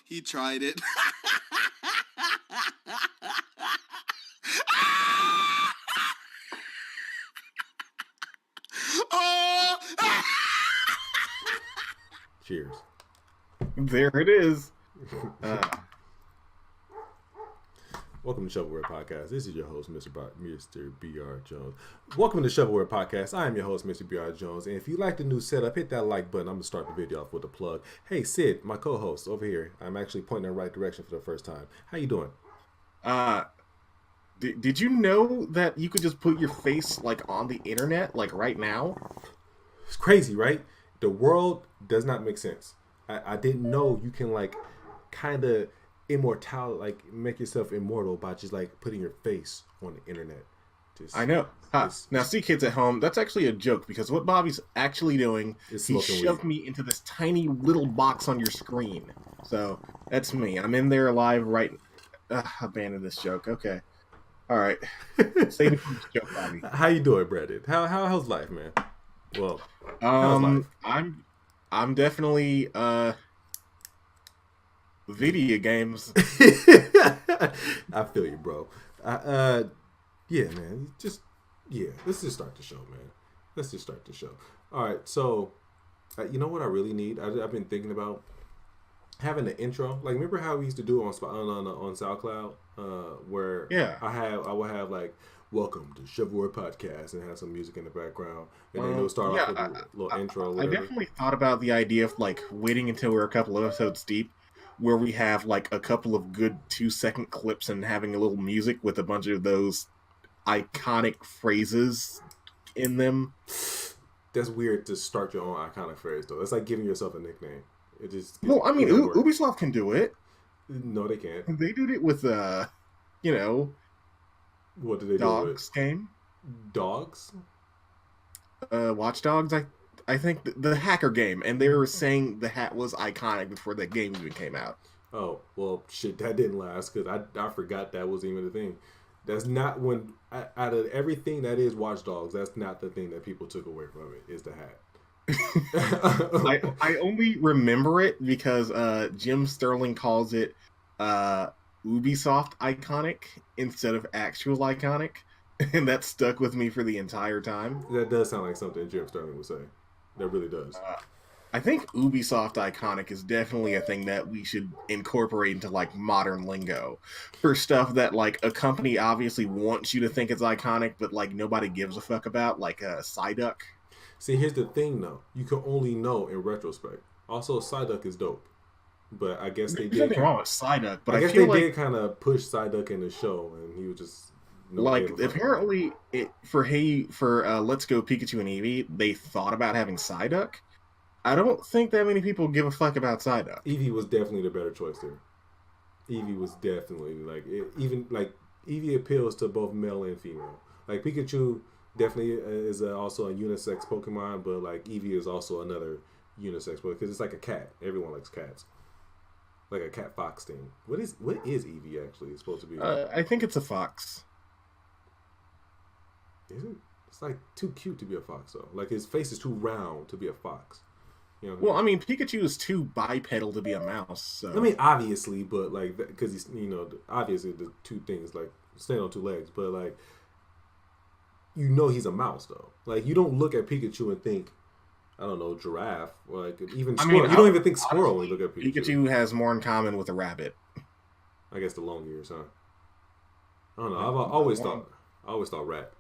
He tried it. Oh! Cheers. There it is. Welcome to ShovelWare Podcast. This is your host, Mr. B.R. Jones. Welcome to ShovelWare Podcast. I am your host, Mr. B.R. Jones. And if you like the new setup, hit that like button. I'm going to start the video off with a plug. Hey, Sid, my co-host over here. I'm actually pointing in the right direction for the first time. How you doing? Did you know that you could just put your face like on the internet, like right now? It's crazy, right? The world does not make sense. I didn't know you can like kind of make yourself immortal by just like putting your face on the internet. I know. Now, see, kids at home, that's actually a joke because what Bobby's actually doing is he shoved me into this tiny little box on your screen. So that's me. I'm in there live right. Abandon this joke. Okay. All right. Say the joke, Bobby. How you doing, Brandon? How's life, man? Well, how's life? I'm definitely video games. I feel you, bro. Yeah, man. Let's just start the show, man. Let's just start the show. All right. So, you know what I really need? I've been thinking about having an intro. Like, remember how we used to do on SoundCloud, where I would have like, "Welcome to ShovelWare Podcast" and have some music in the background, and then it'll start off with a little intro. Or whatever. I definitely thought about the idea of like waiting until we're a couple of episodes deep, where we have like a couple of good 2-second clips and having a little music with a bunch of those iconic phrases in them. That's weird to start your own iconic phrase, though. That's like giving yourself a nickname. It just Ubisoft can do it. No, they can't. They did it with what did they Dogs do? Game. Dogs. Watch Dogs. I think the hacker game, and they were saying the hat was iconic before that game even came out. Oh, well, shit, that didn't last, because I forgot that was even a thing. That's not when, out of everything that is Watch Dogs, that's not the thing that people took away from it, is the hat. I only remember it because Jim Sterling calls it Ubisoft iconic instead of actual iconic, and that stuck with me for the entire time. That does sound like something Jim Sterling would say. That really does. I think Ubisoft iconic is definitely a thing that we should incorporate into like modern lingo for stuff that like a company obviously wants you to think it's iconic, but like nobody gives a fuck about, like Psyduck. See, here's the thing though. You can only know in retrospect. Also, Psyduck is dope. But I guess they did. There's nothing wrong with Psyduck, but I guess they did kind of push Psyduck in the show, and he was just apparently for Let's Go Pikachu and Eevee, they thought about having Psyduck. I don't think that many people give a fuck about Psyduck. Eevee was definitely the better choice there. Eevee was definitely Eevee appeals to both male and female. Like Pikachu definitely is also a unisex Pokemon, but like Eevee is also another unisex Pokemon because it's like a cat. Everyone likes cats. Like a cat fox thing. What is Eevee actually supposed to be? I think it's a fox. Is it? It's like too cute to be a fox though. Like his face is too round to be a fox. You know well, I mean, Pikachu is too bipedal to be a mouse. So. I mean, obviously, but like because he's obviously the two things like stand on two legs, but like he's a mouse though. Like you don't look at Pikachu and think, I don't know, giraffe or like even squirrel. You don't even think squirrel when you look at Pikachu. Pikachu has more in common with a rabbit. I guess the long ears, huh? I don't know. I've always thought rat.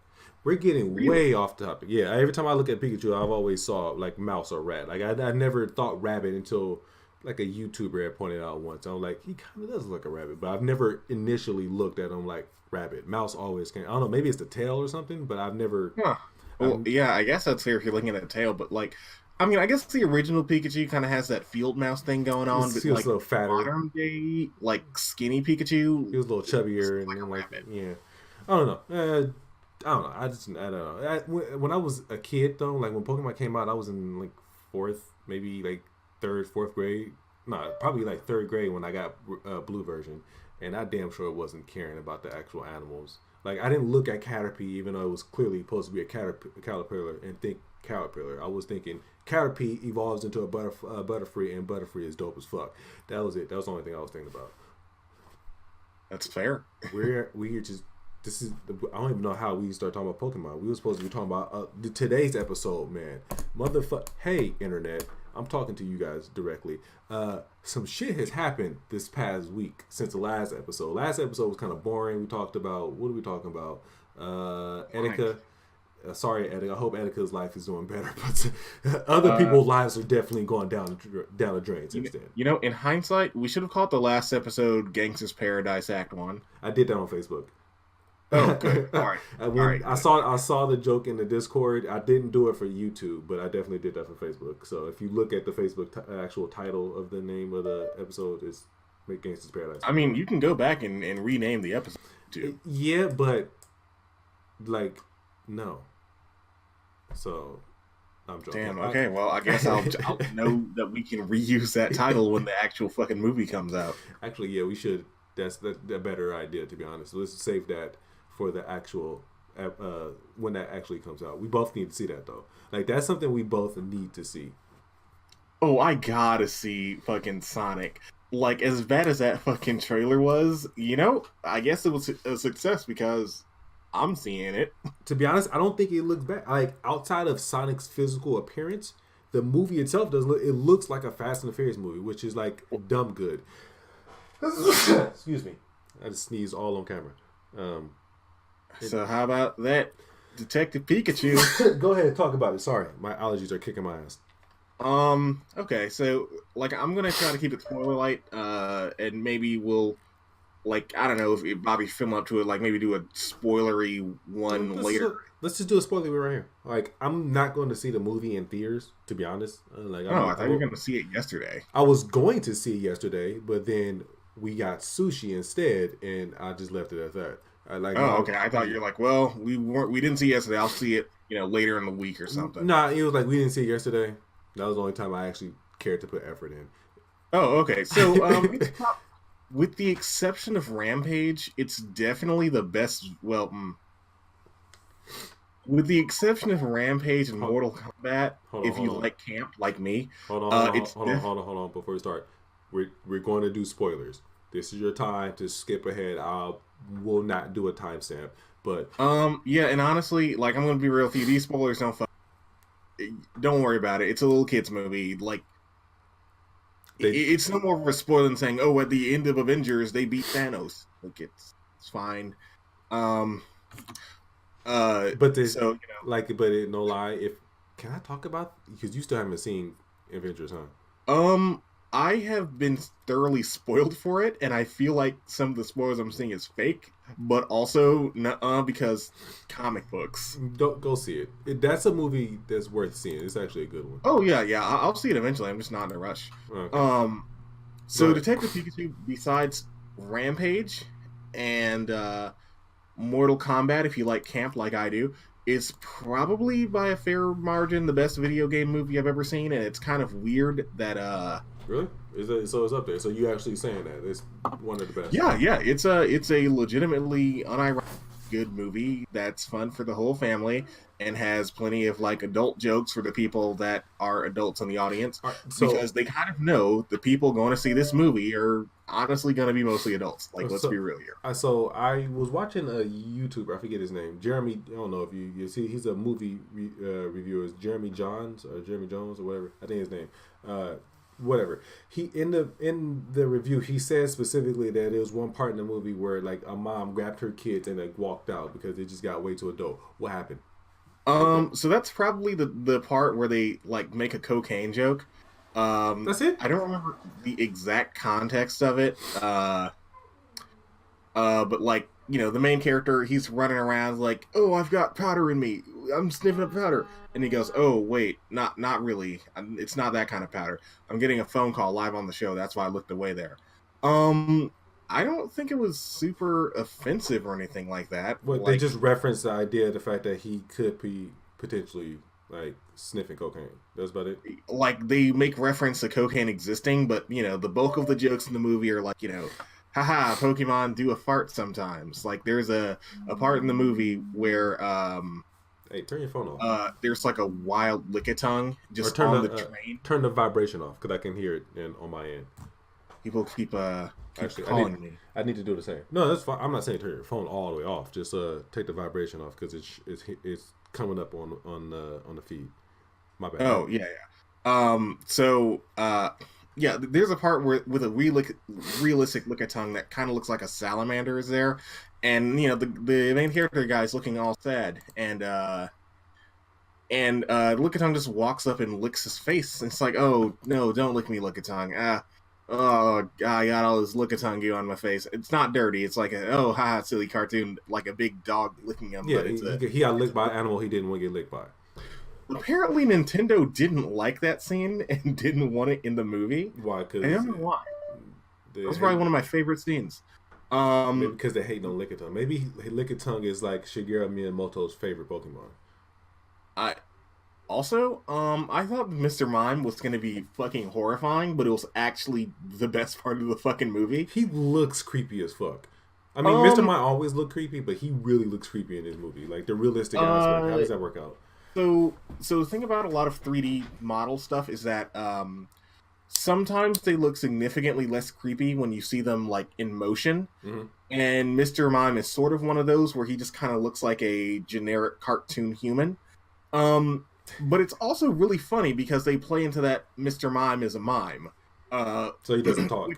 We're getting way off topic. Yeah, every time I look at Pikachu, I've always saw like mouse or rat. Like I never thought rabbit until like a YouTuber had pointed out once. I'm like, he kind of does look like a rabbit, but I've never initially looked at him like rabbit. Mouse always came. I don't know, maybe it's the tail or something, but I've never. Huh. Well, yeah, I guess that's fair if you're looking at the tail, but like, I mean, I guess the original Pikachu kind of has that field mouse thing going on, but like a little fatter. Modern day, like skinny Pikachu, he was a little chubbier and like a rabbit. Yeah, I don't know. I don't know. I don't know. When I was a kid, though, like when Pokemon came out, I was in like fourth, maybe like third, fourth grade. No, probably like third grade when I got blue version, and I damn sure wasn't caring about the actual animals. Like I didn't look at Caterpie, even though it was clearly supposed to be a caterpillar, and think Caterpillar. I was thinking Caterpie evolves into a Butterfree, and Butterfree is dope as fuck. That was it. That was the only thing I was thinking about. That's fair. We're just. This is. I don't even know how we start talking about Pokemon. We were supposed to be talking about today's episode, man. Motherfucker. Hey, internet. I'm talking to you guys directly. Some shit has happened this past week since the last episode. Last episode was kind of boring. We talked about, what are we talking about? Etika. Sorry, Etika. I hope Etika's life is doing better, but other people's lives are definitely going down the drain since then. You know, in hindsight, we should have called the last episode Gangsta's Paradise Act 1. I did that on Facebook. Oh, good. All right. All right. I saw the joke in the Discord. I didn't do it for YouTube, but I definitely did that for Facebook. So if you look at the Facebook actual title of the name of the episode, it's Make Gangsta's Paradise. I mean, you can go back and rename the episode too. Yeah, but like, no. So I'm joking. Damn. Okay. Well, I guess I'll know that we can reuse that title when the actual fucking movie comes out. Actually, yeah, we should. That's a better idea, to be honest. So let's save that for the actual when that actually comes out. We both need to see that though. Like that's something we both need to see. Oh, I gotta see fucking Sonic. Like as bad as that fucking trailer was, you know, I guess it was a success because I'm seeing it. To be honest, I don't think it looks bad. Like outside of Sonic's physical appearance, the movie itself it looks like a Fast and the Furious movie, which is like dumb good. Excuse me. I just sneezed all on camera. So how about that, Detective Pikachu? Go ahead and talk about it. Sorry, my allergies are kicking my ass. Okay, so like I'm gonna try to keep it spoiler light, and maybe we'll like I don't know if Bobby film up to it, like maybe do a spoilery one later. Let's just do a spoiler right here. Like I'm not going to see the movie in theaters, to be honest. Like I thought you were going to see it yesterday. I was going to see it yesterday, but then we got sushi instead, and I just left it at that. Okay. I thought you're like, well, we didn't see it yesterday. I'll see it, later in the week or something. Nah, it was like we didn't see it yesterday. That was the only time I actually cared to put effort in. Oh, okay. So, with the exception of Rampage, it's definitely the best. Well, with the exception of Rampage and Mortal Kombat, if you like camp like me, hold on. Before we start, we're going to do spoilers. This is your time to skip ahead. I will not do a timestamp, but yeah, and honestly, like I'm gonna be real with you. These spoilers don't worry about it. It's a little kids movie. Like it's no more of a spoiler than saying, "Oh, at the end of Avengers, they beat Thanos." Like it's fine. But no lie. Can I talk about, because you still haven't seen Avengers, huh? I have been thoroughly spoiled for it, and I feel like some of the spoilers I'm seeing is fake, but also because comic books. Don't go see it. That's a movie that's worth seeing. It's actually a good one. Oh yeah, I'll see it eventually. I'm just not in a rush. Okay. So Detective Pikachu, besides Rampage and Mortal Kombat, if you like camp like I do, is probably by a fair margin the best video game movie I've ever seen, and it's kind of weird that Really? So it's up there. So you actually saying that it's one of the best? Yeah. It's a legitimately unironic good movie that's fun for the whole family and has plenty of like adult jokes for the people that are adults in the audience, because they kind of know the people going to see this movie are honestly going to be mostly adults. Like, let's be real here. So I was watching a YouTuber, I forget his name, Jeremy. I don't know if you see. He's a movie reviewer. It's Jeremy Jones or whatever. I think his name. Whatever. He in the review, he said specifically that there was one part in the movie where like a mom grabbed her kids and like walked out because they just got way too adult. What happened? So that's probably the part where they like make a cocaine joke. That's it. I don't remember the exact context of it. But like, the main character, he's running around like, "Oh, I've got powder in me. I'm sniffing up powder." And he goes, "Oh, wait, not really. It's not that kind of powder. I'm getting a phone call live on the show. That's why I looked away there." I don't think it was super offensive or anything like that. But they just referenced the idea of the fact that he could be potentially like sniffing cocaine. That's about it. Like they make reference to cocaine existing, but the bulk of the jokes in the movie are like, haha, Pokemon do a fart sometimes. Like there's a part in the movie where Hey, turn your phone off. There's like a wild Lickitung just on the train. Turn the vibration off because I can hear it on my end. People keep calling me. I need to do the same. No, that's fine. I'm not saying turn your phone all the way off. Just take the vibration off because it's coming up on the feed. My bad. Oh yeah. There's a part with a realistic Lickitung that kind of looks like a salamander is there, and you know the main character guy's looking all sad, and Lickitung just walks up and licks his face, and it's like, oh no, don't lick me, Lickitung. Oh, I got all this Lickitung goo on my face. It's not dirty. It's like silly cartoon, like a big dog licking him. Yeah, he got licked by an animal he didn't want to get licked by. Apparently, Nintendo didn't like that scene and didn't want it in the movie. Why? Cause I don't know why. That was probably one of my favorite scenes. Maybe because they hate on Lickitung. Maybe Lickitung is like Shigeru Miyamoto's favorite Pokemon. I thought Mr. Mime was going to be fucking horrifying, but it was actually the best part of the fucking movie. He looks creepy as fuck. I mean, Mr. Mime always looked creepy, but he really looks creepy in this movie. Like, the realistic aspect. How does that work out? So the thing about a lot of 3D model stuff is that sometimes they look significantly less creepy when you see them, like, in motion. Mm-hmm. And Mr. Mime is sort of one of those where he just kind of looks like a generic cartoon human. But it's also really funny because they play into that Mr. Mime is a mime. So he doesn't talk.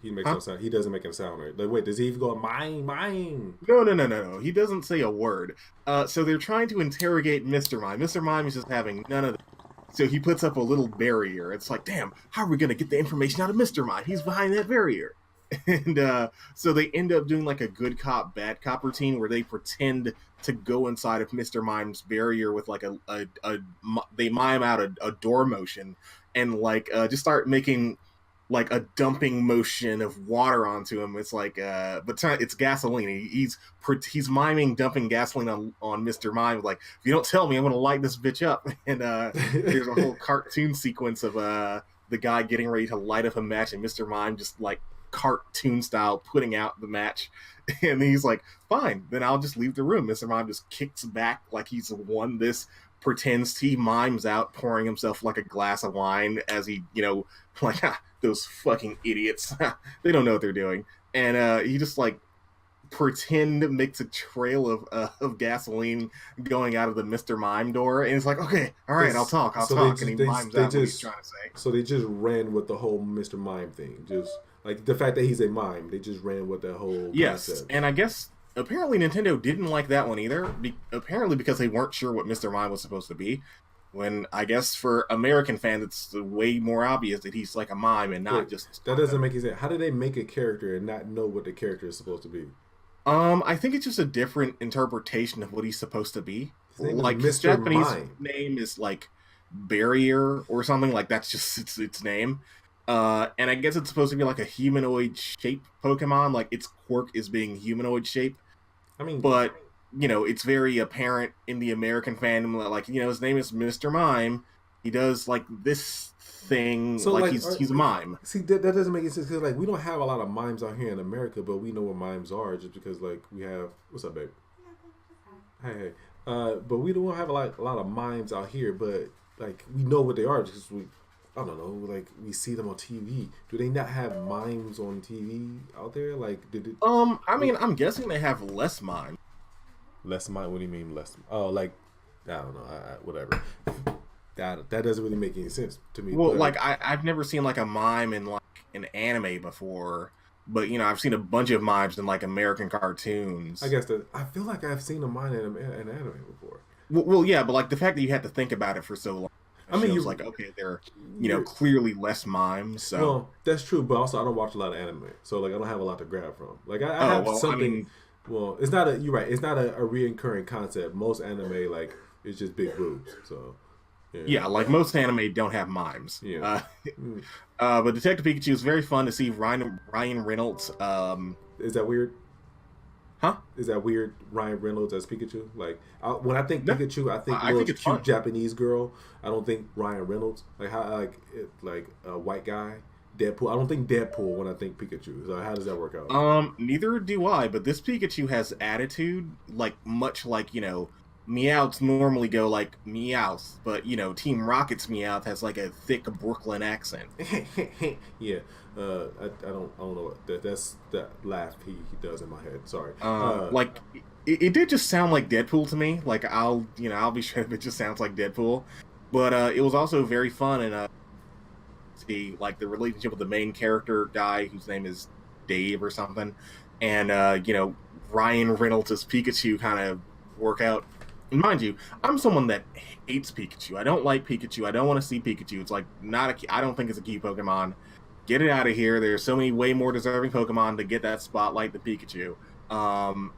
He makes no sound. He doesn't make a sound, right? Like, wait, does he even go mime? No. He doesn't say a word. So they're trying to interrogate Mr. Mime. Mr. Mime is just having none of that. So he puts up a little barrier. It's like, damn, how are we going to get the information out of Mr. Mime? He's behind that barrier. And so they end up doing like a good cop, bad cop routine where they pretend to go inside of Mr. Mime's barrier with like they mime out a door motion and like just start making like a dumping motion of water onto him. It's like, but it's gasoline. He's miming dumping gasoline on Mr. Mime. Like, if you don't tell me, I'm going to light this bitch up. And there's a whole cartoon sequence of the guy getting ready to light up a match and Mr. Mime just like cartoon style putting out the match. And he's like, fine, then I'll just leave the room. Mr. Mime just kicks back like he's won this, pretends he mimes out, pouring himself like a glass of wine as he, like, those fucking idiots. They don't know what they're doing. And he just like makes a trail of gasoline going out of the Mr. Mime door. And it's like, okay, all right, I'll talk. And he mimes out what he's trying to say. So they just ran with the whole Mr. Mime thing. Just like the fact that he's a mime, they just ran with that whole concept. And I guess apparently Nintendo didn't like that one either. Apparently because they weren't sure what Mr. Mime was supposed to be. When I guess for American fans, it's way more obvious that he's like a mime and not just. That doesn't make sense. How do they make a character and not know what the character is supposed to be? I think it's just a different interpretation of what he's supposed to be. Like his Japanese name is like Barrier or something. Like that's just its name. And I guess it's supposed to be like a humanoid shaped Pokemon. Like its quirk is being humanoid shaped. I mean, but it's very apparent in the American fandom that, like, his name is Mr. Mime. He does like this thing, so like he's a mime. See, that doesn't make any sense because like we don't have a lot of mimes out here in America, but we know what mimes are just because like we have. What's up, babe? Hey. But we don't have a lot of mimes out here, but like we know what they are because I don't know, like we see them on TV. Do they not have mimes on TV out there? Like, I mean, I'm guessing they have less mimes. Less mime? What do you mean less? Oh, like, I don't know. Whatever. That doesn't really make any sense to me. Well, but, like, I've never seen like a mime in like an anime before, but I've seen a bunch of mimes in like American cartoons. I guess I feel like I've seen a mime in an anime before. Well, yeah, but like the fact that you had to think about it for so long. I mean, you're like, okay, they're clearly less mimes. So. Well, that's true, but also I don't watch a lot of anime, so like I don't have a lot to grab from. Like I have something. I mean, well, it's not you're right. It's not a reoccurring concept. Most anime like it's just big boobs. So yeah, like most anime don't have mimes. Yeah. But Detective Pikachu is very fun to see. Ryan Reynolds. Is that weird? Huh? Is that weird? Ryan Reynolds as Pikachu? Like when I think Pikachu, I think little cute fun. Japanese girl. I don't think Ryan Reynolds. Like how like a white guy. Deadpool. I don't think Deadpool when I think Pikachu. So how does that work out? Neither do I. But this Pikachu has attitude, like much like Meowths normally go like Meowth, but Team Rocket's Meowth has like a thick Brooklyn accent. Yeah, I don't know what that's that laugh he does in my head. Sorry. Like it did just sound like Deadpool to me. Like I'll be sure if it just sounds like Deadpool, but it was also very fun and see like the relationship with the main character guy whose name is Dave or something, and Ryan Reynolds' Pikachu kind of work out. And mind you, I'm someone that hates Pikachu. I don't like Pikachu. I don't want to see Pikachu. It's like I don't think it's a cute Pokemon. Get it out of here. There's so many way more deserving Pokemon to get that spotlight than Pikachu. So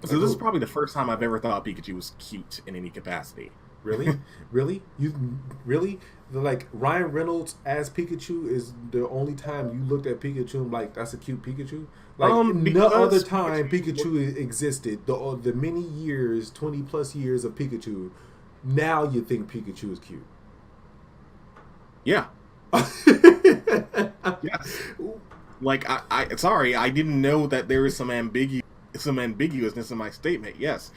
this is probably the first time I've ever thought Pikachu was cute in any capacity. Really? Really? You really? Like, Ryan Reynolds as Pikachu is the only time you looked at Pikachu and like, that's a cute Pikachu? Like, no other time Pikachu existed, the many years, 20 plus years of Pikachu, now you think Pikachu is cute. Yeah. Yes. Like, sorry, I didn't know that there is some ambiguousness in my statement. Yes.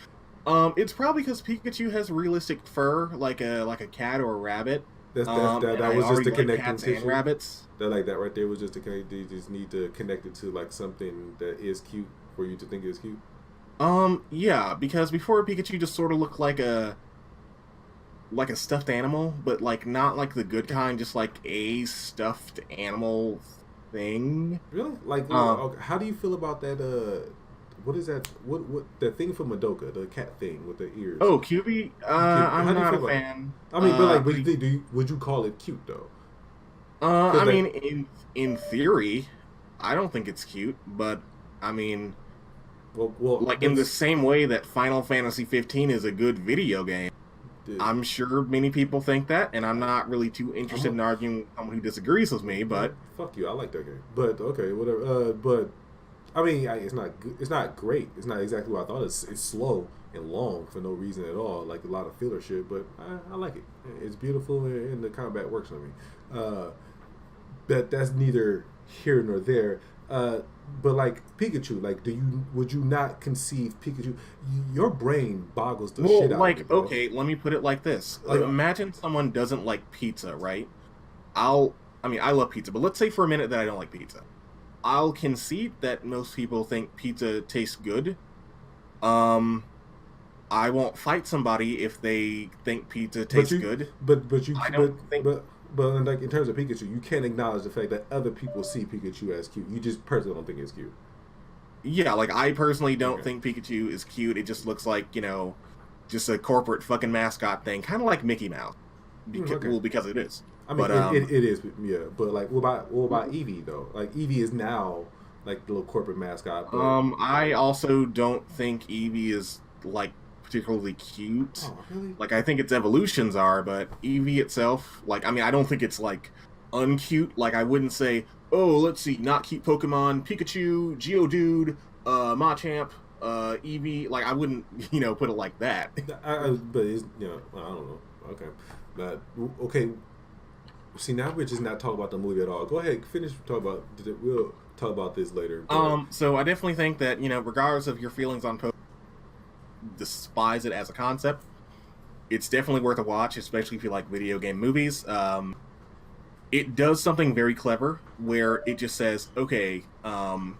It's probably because Pikachu has realistic fur, like a cat or a rabbit. That was just to connect cats to and rabbits. That like that right there was just to connect. You just need to connect it to like something that is cute for you to think is cute. Yeah, because before Pikachu just sort of looked like a stuffed animal, but like not like the good kind, just like a stuffed animal thing. Really? Like, okay, how do you feel about that? What is that? What the thing from Madoka, the cat thing with the ears? Oh, Cubie. I'm not a fan. I mean, but like, would you call it cute though? I mean, in theory, I don't think it's cute, but I mean, well, like in the same way that Final Fantasy 15 is a good video game. I'm sure many people think that, and I'm not really too interested in arguing with someone who disagrees with me. But fuck you, I like that game. But okay, whatever. But I mean, it's not good. It's not great. It's not exactly what I thought. It's slow and long for no reason at all, like a lot of filler shit. But I like it. It's beautiful, and the combat works on me. But that's neither here nor there. But like Pikachu, like, would you not conceive Pikachu? Your brain boggles the shit out. Like, of me, bro. Okay, let me put it like this. Like, imagine someone doesn't like pizza, right? I love pizza, but let's say for a minute that I don't like pizza. I'll concede that most people think pizza tastes good. I won't fight somebody if they think pizza tastes good. But like in terms of Pikachu, you can't acknowledge the fact that other people see Pikachu as cute. You just personally don't think it's cute. Yeah, like I personally don't think Pikachu is cute. It just looks like, just a corporate fucking mascot thing, kind of like Mickey Mouse. Because it is. I mean, but, it is, yeah. But like, what about Eevee though? Like, Eevee is now like the little corporate mascot. But, I also don't think Eevee is like particularly cute. Oh, really? Like, I think its evolutions are, but Eevee itself, like, I mean, I don't think it's like uncute. Like, I wouldn't say, oh, let's see, not cute Pokemon, Pikachu, Geodude, Machamp, Eevee. Like, I wouldn't, put it like that. But it's, I don't know. Okay, but okay. See, now we're just not talking about the movie at all. Go ahead, finish. We'll talk about this later. So I definitely think that regardless of your feelings on Pokemon, despise it as a concept, it's definitely worth a watch, especially if you like video game movies. It does something very clever where it just says, okay, I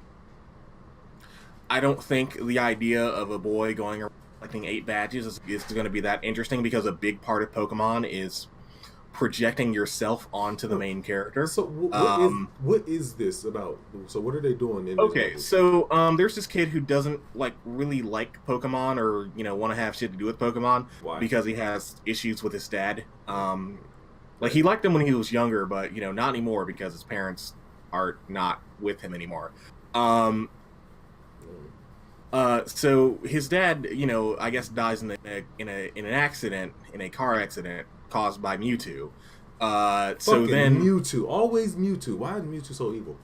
don't think the idea of a boy going around collecting 8 badges is going to be that interesting, because a big part of Pokemon is projecting yourself onto the main character. So what is this about? So what are they doing in this movie? So there's this kid who doesn't really like Pokemon or want to have shit to do with Pokemon. Why? Because he has issues with his dad. Like, he liked him when he was younger, but not anymore because his parents are not with him anymore. So his dad, I guess dies in a car accident caused by Mewtwo. So then Mewtwo, always Mewtwo. Why is Mewtwo so evil?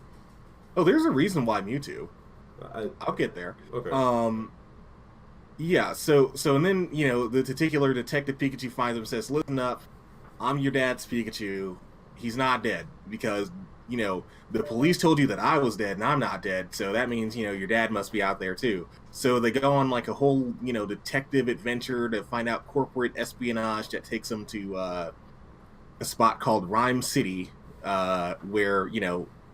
Oh, there's a reason why Mewtwo. I'll get there. Okay. Yeah. So and then the titular Detective Pikachu finds him and says, "Listen up, I'm your dad's Pikachu. He's not dead because the police told you that I was dead and I'm not dead, so that means, your dad must be out there too. So they go on like a whole, detective adventure to find out corporate espionage that takes them to a spot called Rhyme City, where,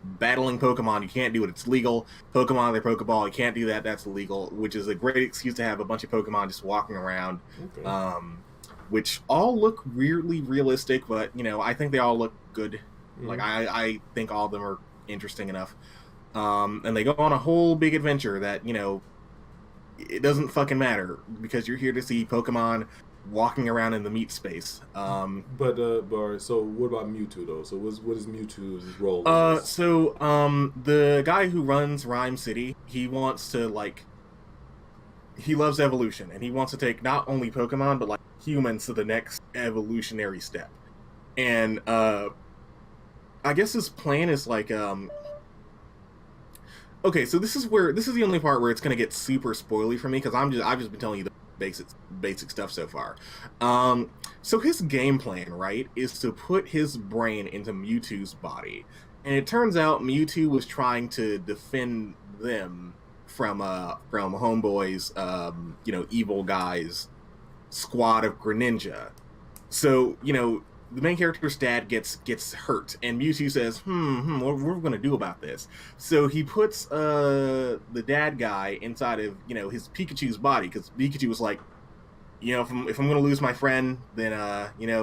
battling Pokemon, you can't do it. It's legal. Pokemon, their Pokeball, you can't do that. That's illegal, which is a great excuse to have a bunch of Pokemon just walking around, which all look weirdly realistic, but, I think they all look good. Like, I think all of them are interesting enough. And they go on a whole big adventure that, it doesn't fucking matter because you're here to see Pokemon walking around in the meat space. So what about Mewtwo though? So what is Mewtwo's role? The guy who runs Rhyme City, he wants to he loves evolution, and he wants to take not only Pokemon but like humans to the next evolutionary step. And I guess his plan is like okay, so this is the only part where it's gonna get super spoily for me because I've just been telling you the basic stuff so far. So his game plan, right, is to put his brain into Mewtwo's body, and it turns out Mewtwo was trying to defend them from Homeboy's evil guys squad of Greninja. So the main character's dad gets hurt, and Mewtwo says, what are we gonna do about this? So he puts the dad guy inside of his Pikachu's body, because Pikachu was like, if I'm gonna lose my friend, then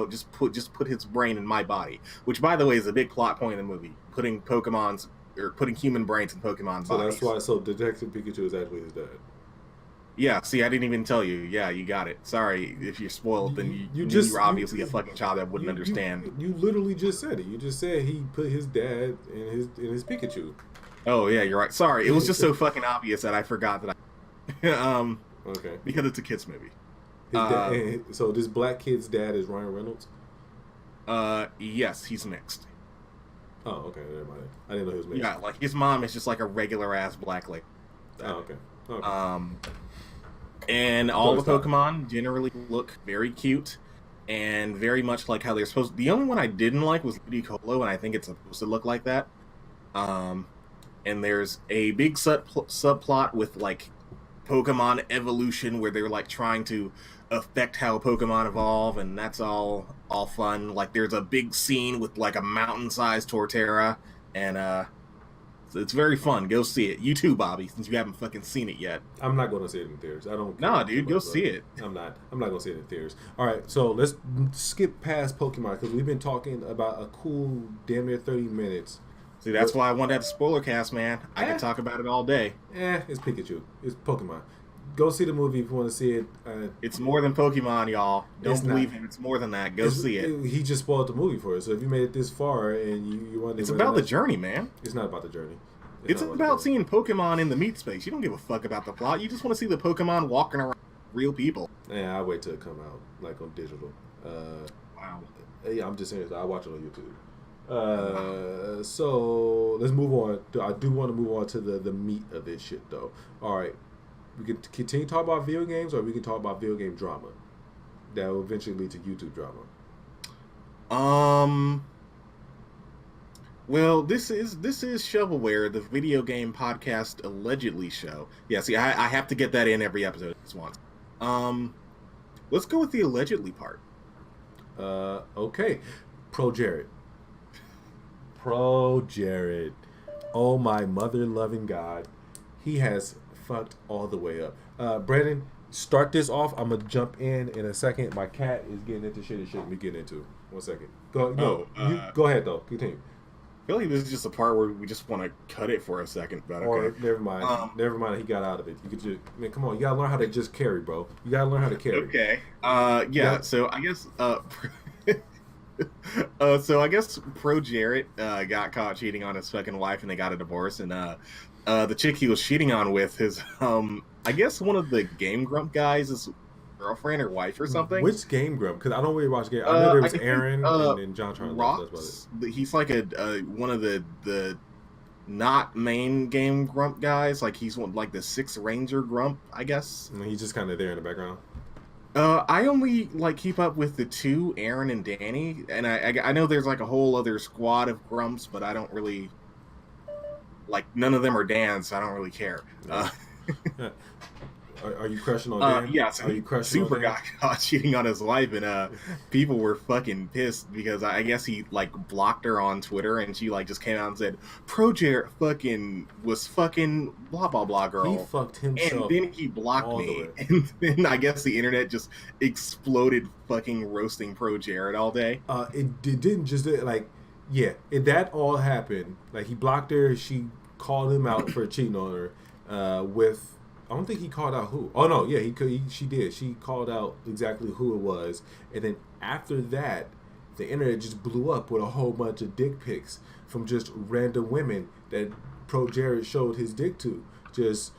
just put his brain in my body. Which, by the way, is a big plot point in the movie, putting human brains in Pokemon's bodies. So that's why. So Detective Pikachu is actually his dad. Yeah, see, I didn't even tell you. Yeah, you got it. Sorry if you're spoiled, then you're obviously a fucking child that wouldn't understand. You literally just said it. You just said he put his dad in his Pikachu. Oh, yeah, you're right. Sorry, it was just so fucking obvious that I forgot that okay. Because it's a kid's movie. So this black kid's dad is Ryan Reynolds? Yes, he's mixed. Oh, okay, never mind. I didn't know he was mixed. Yeah, like his mom is just like a regular-ass black lady. Oh, okay. And all the Pokemon generally look very cute and very much like how they're supposed to. The only one I didn't like was Ludicolo, and I think it's supposed to look like that. And there's a big subplot with like Pokemon evolution where they're like trying to affect how Pokemon evolve, and that's all fun. Like there's a big scene with like a mountain-sized Torterra, and so it's very fun. Go see it. You too, Bobby, since you haven't fucking seen it yet. I'm not going to see it in theaters. I don't. Nah, dude, go see it. I'm not going to see it in theaters. All right, so let's skip past Pokemon because we've been talking about a cool damn near 30 minutes. See, that's why I want that spoiler cast, man. I can talk about it all day. It's Pikachu. It's Pokemon. Go see the movie if you want to see it. It's more than Pokemon, y'all. Don't believe him. It's more than that. Go see it. He just spoiled the movie for us. So if you made it this far and you want to... It's about the journey, man. It's not about the journey. It's about seeing Pokemon in the meat space. You don't give a fuck about the plot. You just want to see the Pokemon walking around real people. Yeah, I'll wait till it come out, like on digital. Wow. Yeah, I'm just saying. I'll watch it on YouTube. So let's move on. I do want to move on to the meat of this shit, though. All right. We can continue to talk about video games, or we can talk about video game drama that will eventually lead to YouTube drama. Well, this is ShovelWare, the video game podcast allegedly show. Yeah, see, I have to get that in every episode at once. Let's go with the allegedly part. Okay. Projared. Oh my mother-loving God. He has fucked all the way up. Brandon, start this off. I'm gonna jump in a second. My cat is getting into shit it shouldn't be getting into. 1 second. Go ahead though. Continue. I feel like this is just a part where we just want to cut it for a second, but okay. Or never mind. Never mind. He got out of it. You could just, man, come on. You gotta learn how to just carry, bro. You gotta learn how to carry. Okay. Yeah. So I guess. So I guess Projared got caught cheating on his fucking wife, and they got a divorce. And the chick he was cheating on with his, I guess one of the Game Grump guys is girlfriend or wife or something. Which Game Grump? Because I don't really watch game. I know there was Aaron and then John Charles. Rocks, he's like one of the not main Game Grump guys. Like he's like the Sixth Ranger Grump, I guess. And he's just kind of there in the background. I only like keep up with the two, Aaron and Danny, and I know there's like a whole other squad of grumps, but I don't really like. None of them are Dan, so I don't really care. Are you crushing on Dan? Yeah, so are you crushing Super on Dan? got caught cheating on his wife, and people were fucking pissed because I guess he like blocked her on Twitter, and she like just came out and said Projared fucking was fucking blah blah blah girl. He fucked himself. And then he blocked me, and then I guess the internet just exploded fucking roasting Projared all day. It didn't just like, yeah, that all happened. Like he blocked her. She called him out for cheating on her. With I don't think he called out who. Oh no, yeah, she did. She called out exactly who it was, and then after that, the internet just blew up with a whole bunch of dick pics from just random women that Projared showed his dick to. Just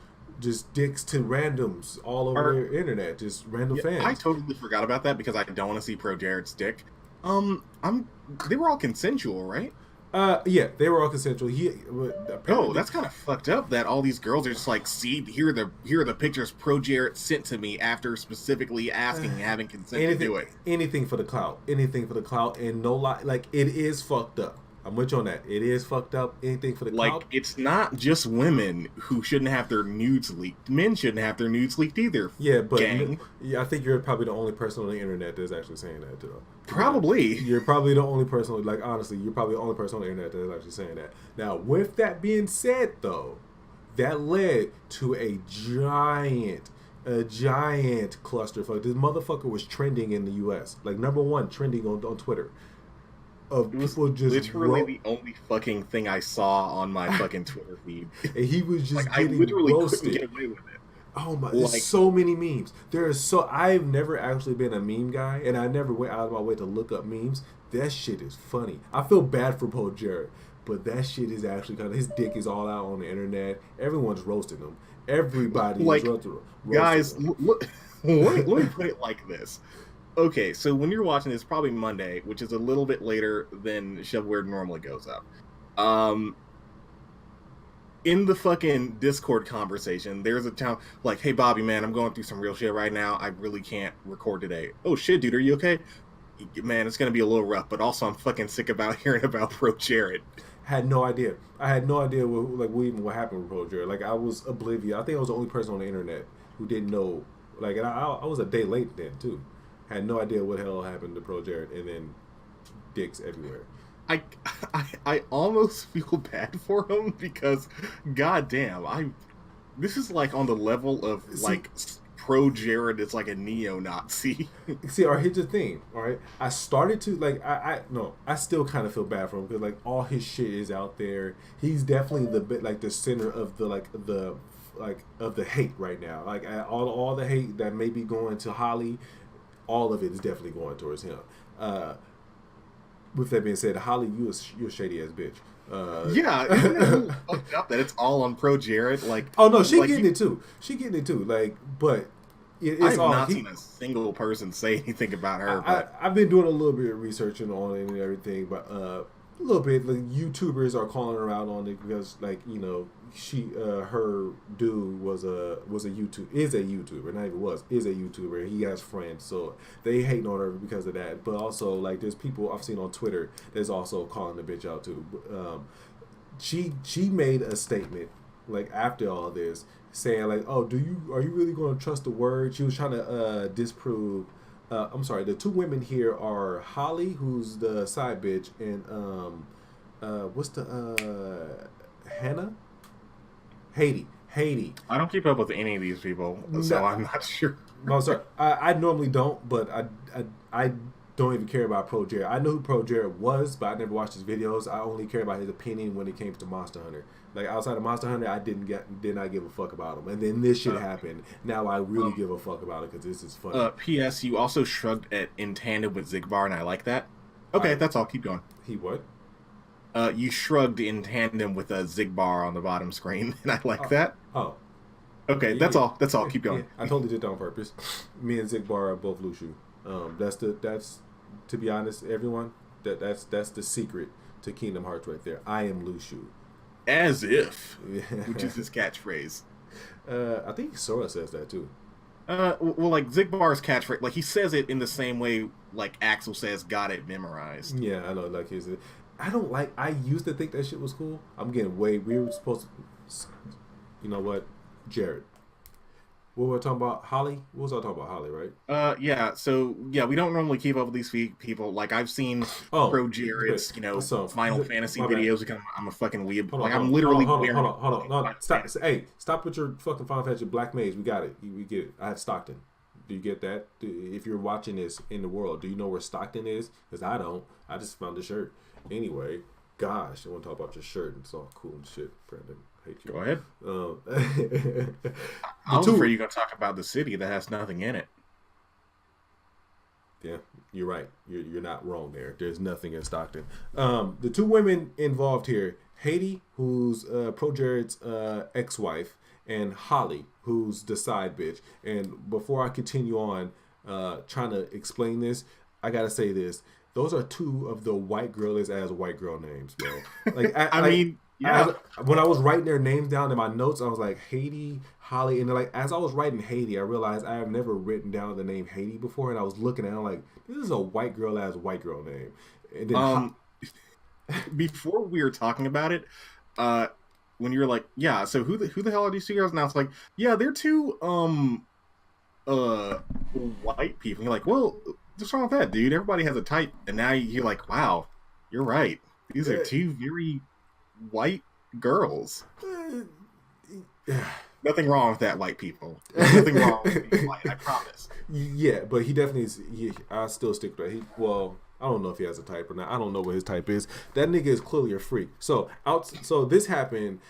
dicks to randoms all over the internet, just random fans. I totally forgot about that because I don't want to see Projared's dick. They were all consensual, right? Yeah, they were all consensual. That's kind of fucked up that all these girls are just like, see, here are the pictures Projared sent to me after specifically asking and having consent to do it. Anything for the clout, and no lie, like it is fucked up. I'm with you on that. It is fucked up. Anything for the clout. Like, it's not just women who shouldn't have their nudes leaked. Men shouldn't have their nudes leaked either. Yeah, but gang. I think you're probably the only person on the internet that's actually saying that, too. Probably. You're probably the only person, like, honestly, you're probably the only person on the internet that's actually saying that. Now, with that being said, though, that led to a giant clusterfuck. This motherfucker was trending in the U.S. Like, #1 trending on Twitter. Of people just literally the only fucking thing I saw on my fucking Twitter feed. And he was just like, getting I literally roasted. couldn't get away with it. Oh my! There's so many memes. I've never actually been a meme guy, and I never went out of my way to look up memes. That shit is funny. I feel bad for Projared, but that shit is actually kind of, his dick is all out on the internet. Everyone's roasting him. Everybody is roasting guys, him. Look, let me put it like this. Okay, so when you're watching this, probably Monday, which is a little bit later than ShovelWare normally goes up. In the fucking Discord conversation, there's a town like, hey, Bobby, man, I'm going through some real shit right now. I really can't record today. Oh, shit, dude, are you okay? Man, it's going to be a little rough, but also I'm fucking sick about hearing about Projared. Had no idea. I had no idea what happened with Projared. Like, I was oblivious. I think I was the only person on the internet who didn't know. Like, and I was a day late then, too. Had no idea what the hell happened to Projared, and then dicks everywhere. I almost feel bad for him because, goddamn, this is like on the level of like Projared is like a neo-Nazi. See, all right, here's the thing. All right, I started to like I still kind of feel bad for him because like all his shit is out there. He's definitely the center of the hate right now. Like all the hate that may be going to Holly. All of it is definitely going towards him. With that being said, Holly, you a shady ass bitch. Yeah, it's fucked up that it's all on Projared. Like, oh no, she getting it too. She getting it too. Like, but I've not seen a single person say anything about her. I've been doing a little bit of researching on it and everything, but a little bit. Like YouTubers are calling her out on it because, like, you know, her dude is a YouTuber, not even is a YouTuber. He has friends, so they hating on her because of that. But also, like, there's people I've seen on Twitter that's also calling the bitch out too. She made a statement like after all this, saying like, "Oh, are you really going to trust the word?" She was trying to disprove. I'm sorry. The two women here are Holly, who's the side bitch, and what's the Hannah? Haiti. I don't keep up with any of these people, so I'm not sure. No, sorry. I normally don't, but I don't even care about Projared. I know who Projared was, but I never watched his videos. I only care about his opinion when it came to Monster Hunter. Like, outside of Monster Hunter, I did not give a fuck about him. And then this shit happened. Now I really give a fuck about it because this is funny. P.S. You also shrugged in tandem with Zigbar, and I like that. Okay, that's all. Keep going. He what? You shrugged in tandem with a Zigbar on the bottom screen, and I like that. Oh. Okay, that's all. That's all. Keep going. Yeah, I totally did that on purpose. Me and Zigbar are both Lushu. That's to be honest, everyone, that's the secret to Kingdom Hearts right there. I am Lushu. As if, which is his catchphrase. I think Sora says that too. Well, like Zigbar's catchphrase, like he says it in the same way like Axel says, "Got it memorized." Yeah, I know. Like his, I don't like. I used to think that shit was cool. I'm getting way. We were supposed to. You know what, Jared? What were we talking about? Holly? What was I talking about? Holly, right? Yeah. So yeah, we don't normally keep up with these people. Like I've seen Projared's, Final Fantasy videos. Because I'm a fucking weeb. I'm literally hold on. No, stop. Hey, stop with your fucking Final Fantasy Black Mage. We got it. We get it. I had Stockton. Do you get that? If you're watching this in the world, do you know where Stockton is? Because I don't. I just found the shirt. Anyway, gosh, I want to talk about your shirt. It's all cool and shit, Brandon. Hate you. Go ahead. I was afraid you're going to talk about the city that has nothing in it. Yeah, you're right. You're not wrong there. There's nothing in Stockton. The two women involved here, Haiti, who's Projared's ex-wife, and Holly, who's the side bitch. And before I continue on trying to explain this, I got to say this. Those are two of the white girliest as white girl names, bro. Like, I mean... Yeah. When I was writing their names down in my notes, I was like Haiti, Holly, and like as I was writing Haiti, I realized I have never written down the name Haiti before, and I was looking at it, I'm like, this is a white girl name. And then before we were talking about it, when you were like, yeah, so who the hell are these two girls? And I was like, yeah, they're two white people. And you're like, well, what's wrong with that, dude? Everybody has a type, and now you're like, wow, you're right. These are two very white girls. Nothing wrong with that, white people. There's nothing wrong with being white, I promise. Yeah, but he definitely is. I still stick to that. I don't know if he has a type or not. I don't know what his type is. That nigga is clearly a freak. So this happened.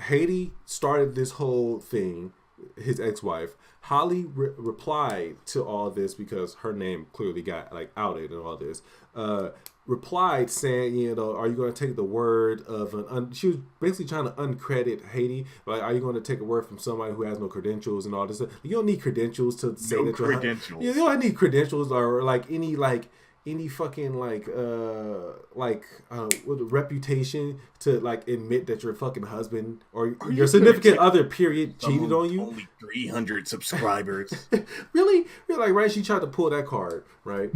Haiti started this whole thing. His ex-wife Holly replied to all this because her name clearly got like outed and all this. Replied saying, are you going to take the word of she was basically trying to uncredit Haiti. Like, are you going to take a word from somebody who has no credentials and all this stuff? You don't need credentials to say that you're credentials. You don't need credentials or like any fucking with a reputation to like admit that your fucking husband or your significant other period cheated on you. Only 300 subscribers. Really? Like, right? She tried to pull that card, right?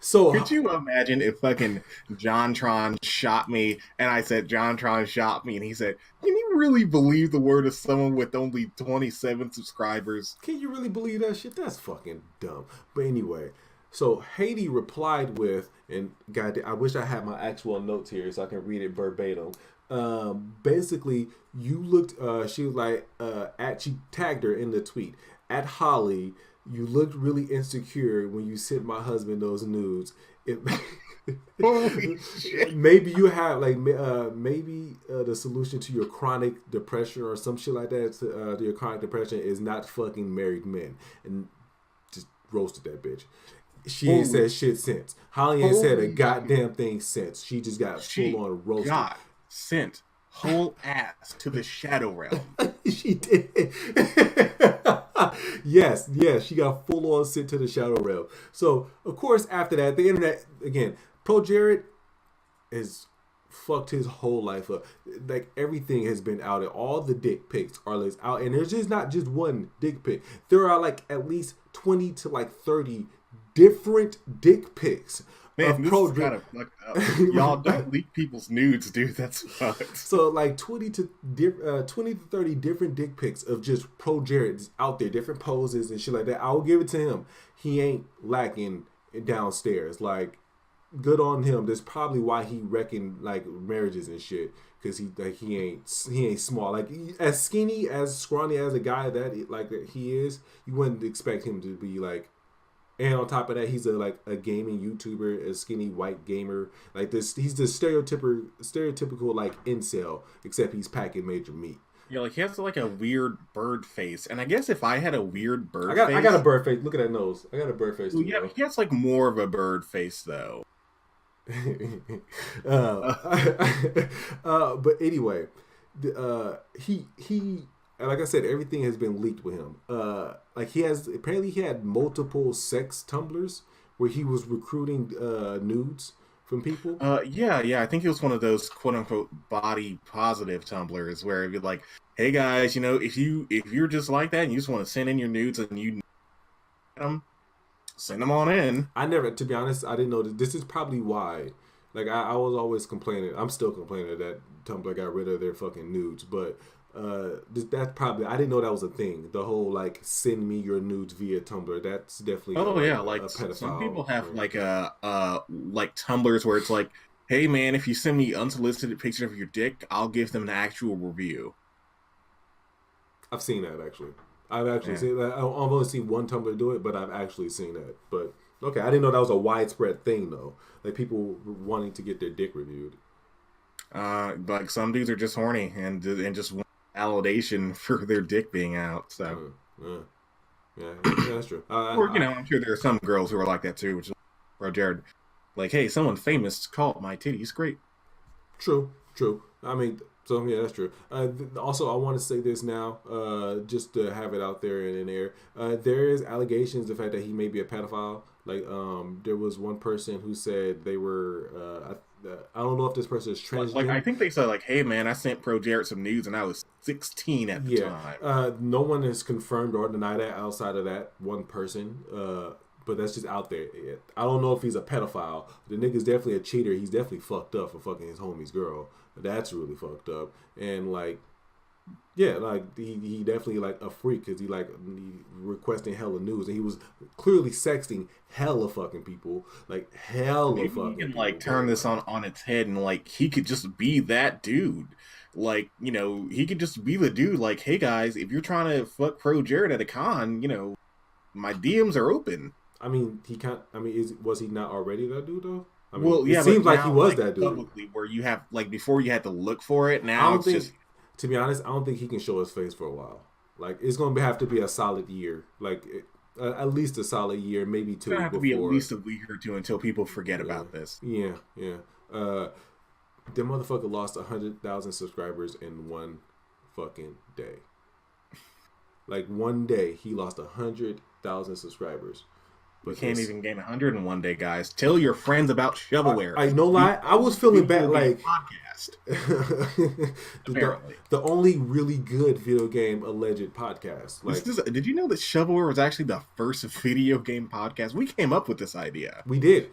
So could you imagine if fucking JonTron shot me and I said JonTron shot me and he said, can you really believe the word of someone with only 27 subscribers? Can you really believe that shit? That's fucking dumb. But anyway. So Haiti replied with, and God, I wish I had my actual notes here so I can read it verbatim. Basically, you looked. She was like, she tagged her in the tweet at Holly. You looked really insecure when you sent my husband those nudes. Holy shit. Maybe you have like the solution to your chronic depression or some shit like that. To your chronic depression is not fucking married men, and just roasted that bitch. She ain't said shit since. Holly ain't said a goddamn thing since. She just got full on roasted. Got sent whole ass to the shadow realm. She did. Yes, she got full on sent to the shadow realm. So of course after that, the internet again. Projared has fucked his whole life up. Like everything has been out. All the dick pics are out, and there's just not just one dick pic. There are like at least 20 to like 30 different dick pics. Man, this is kind of fucked up. Y'all don't leak people's nudes, dude. That's fucked. So like 20 to 30 different dick pics of just Projared out there, different poses and shit like that. I will give it to him. He ain't lacking downstairs. Like, good on him. That's probably why he reckoned like marriages and shit. Because he ain't small. Like as skinny, as scrawny as a guy that he is, you wouldn't expect him to be like. And on top of that, he's a gaming YouTuber, a skinny white gamer. Like this, he's the stereotypical like incel, except he's packing major meat. Yeah, like he has like a weird bird face, and I guess if I had a weird bird face, I got a bird face. Look at that nose. I got a bird face. Well, yeah, he has like more of a bird face though. But anyway, he. Like I said, everything has been leaked with him. Like he had multiple sex tumblers where he was recruiting nudes from people? Yeah. I think it was one of those quote unquote body positive Tumblrs where it'd be like, hey guys, if you're just like that and you just want to send in your nudes and you them, send them on in. To be honest, I didn't know that. This is probably why. Like, I was always complaining. I'm still complaining that Tumblr got rid of their fucking nudes. But that's probably, I didn't know that was a thing. The whole, like, send me your nudes via Tumblr. That's definitely a pedophile. Some people have like Tumblrs where it's like, hey man, if you send me unsolicited pictures of your dick, I'll give them an actual review. I've seen that, actually. I've actually seen that. I've only seen one Tumblr do it, but I've actually seen that. But okay, I didn't know that was a widespread thing though. Like people wanting to get their dick reviewed. Like some dudes are just horny and just want validation for their dick being out. So yeah, that's true. I'm sure there are some girls who are like that too, which is Projared. Like, hey, someone famous called my titties great. True. I mean. So, yeah, that's true. Also, I want to say this now, just to have it out there and in air. There is allegations the fact that he may be a pedophile. Like, there was one person who said they were, I don't know if this person is transgender. Like, I think they said, like, hey, man, I sent Projared some nudes and I was 16 at the time. No one has confirmed or denied that outside of that one person. But that's just out there. I don't know if he's a pedophile. The nigga's definitely a cheater. He's definitely fucked up for fucking his homie's girl. That's really fucked up. And like, yeah, like he definitely like a freak because he requesting hella news and he was clearly sexting hella fucking people, like hella Maybe fucking. He can people, like turn this on its head and like he could just be that dude. Like, he could just be the dude. Like, hey guys, if you're trying to fuck Projared at a con, my DMs are open. I mean, was he not already that dude though? I mean, well, yeah, it seems like he was like, that dude. Publicly, where you have like before you had to look for it. Now to be honest, I don't think he can show his face for a while. Like it's going to have to be a solid year, like at least a solid year, maybe two. It's going to have to be at least a week or two until people forget about this. Yeah. The motherfucker lost 100,000 subscribers in one fucking day. Like one day, he lost 100,000 subscribers. We can't even gain 100 in one day, guys. Tell your friends about ShovelWare. I no lie. I was feeling bad. Like podcast. the only really good video game alleged podcast. Like, did you know that ShovelWare was actually the first video game podcast? We came up with this idea. We did.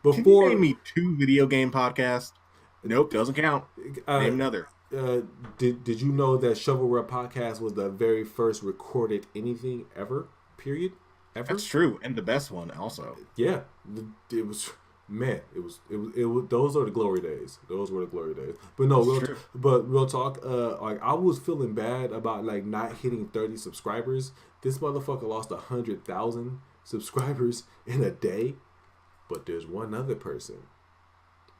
Before. Can you name me 2 video game podcasts? Nope, doesn't count. Name another. Did you know that ShovelWare Podcast was the very first recorded anything ever? Period. Ever? That's true, and the best one also. Yeah, it was. Man, it was. Those are the glory days. Those were the glory days. But no, real talk. Like I was feeling bad about like not hitting 30 subscribers. This motherfucker lost 100,000 subscribers in a day. But there's one other person.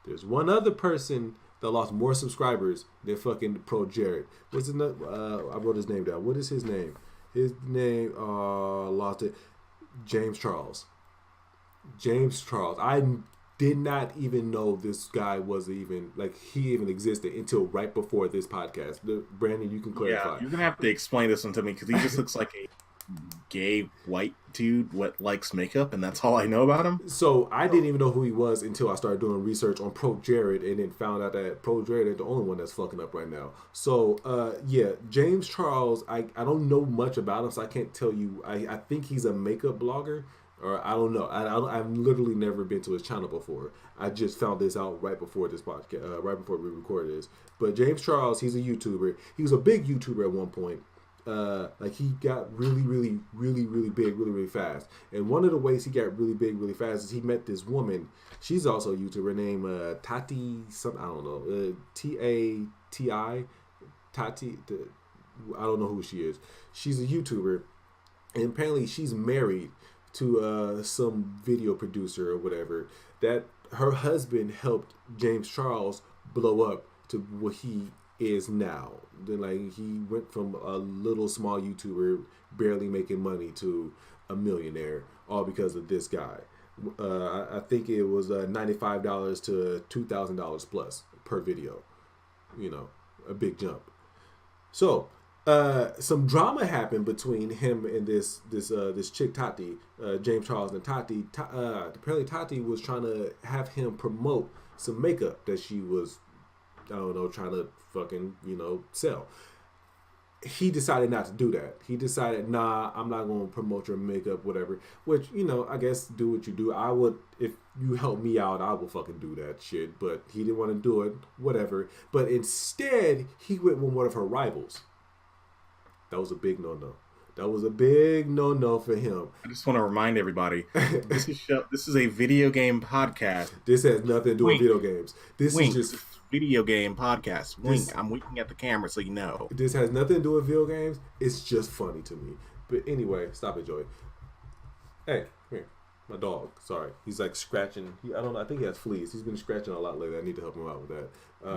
That lost more subscribers than fucking Projared. What's his name? I wrote his name down. What is his name? His name. Lost it. James Charles. I did not even know this guy was even he even existed until right before this podcast. Brandon, you can clarify. Yeah, you're gonna have to explain this one to me because he just looks like a gay white dude what likes makeup, and that's all I know about him. So I didn't even know who he was until I started doing research on Projared, and then found out that Projared ain't the only one that's fucking up right now. So James Charles, I don't know much about him, so I can't tell you. I think he's a makeup blogger, or I don't know. I've literally never been to his channel before. I just found this out right before this podcast, right before we recorded this. But James Charles, he's a YouTuber. He was a big YouTuber at one point. He got really big really fast, and one of the ways he got really big really fast is he met this woman. She's also a YouTuber named Tati something, I don't know, Tati Tati. I don't know who she is. She's a YouTuber, and apparently she's married to some video producer or whatever. That her husband helped James Charles blow up to what he is now. Then he went from a little small YouTuber barely making money to a millionaire, all because of this guy. I think it was $95 to $2,000 plus per video. A big jump. So some drama happened between him and this chick Tati, James Charles and Tati. Apparently Tati was trying to have him promote some makeup that she was, I don't know, trying to fucking, sell. He decided not to do that. He decided, nah, I'm not going to promote your makeup, whatever. Which, I guess do what you do. I would, if you help me out, I will fucking do that shit. But he didn't want to do it, whatever. But instead, he went with one of her rivals. That was a big no-no. That was a big no-no for him. I just want to remind everybody, this is a video game podcast. This has nothing to do with video games. This is just video game podcast. I'm winking at the camera so you know. This has nothing to do with video games. It's just funny to me. But anyway, stop it, Joey. Hey, come here. My dog. Sorry. He's like scratching. I don't know. I think he has fleas. He's been scratching a lot lately. I need to help him out with that.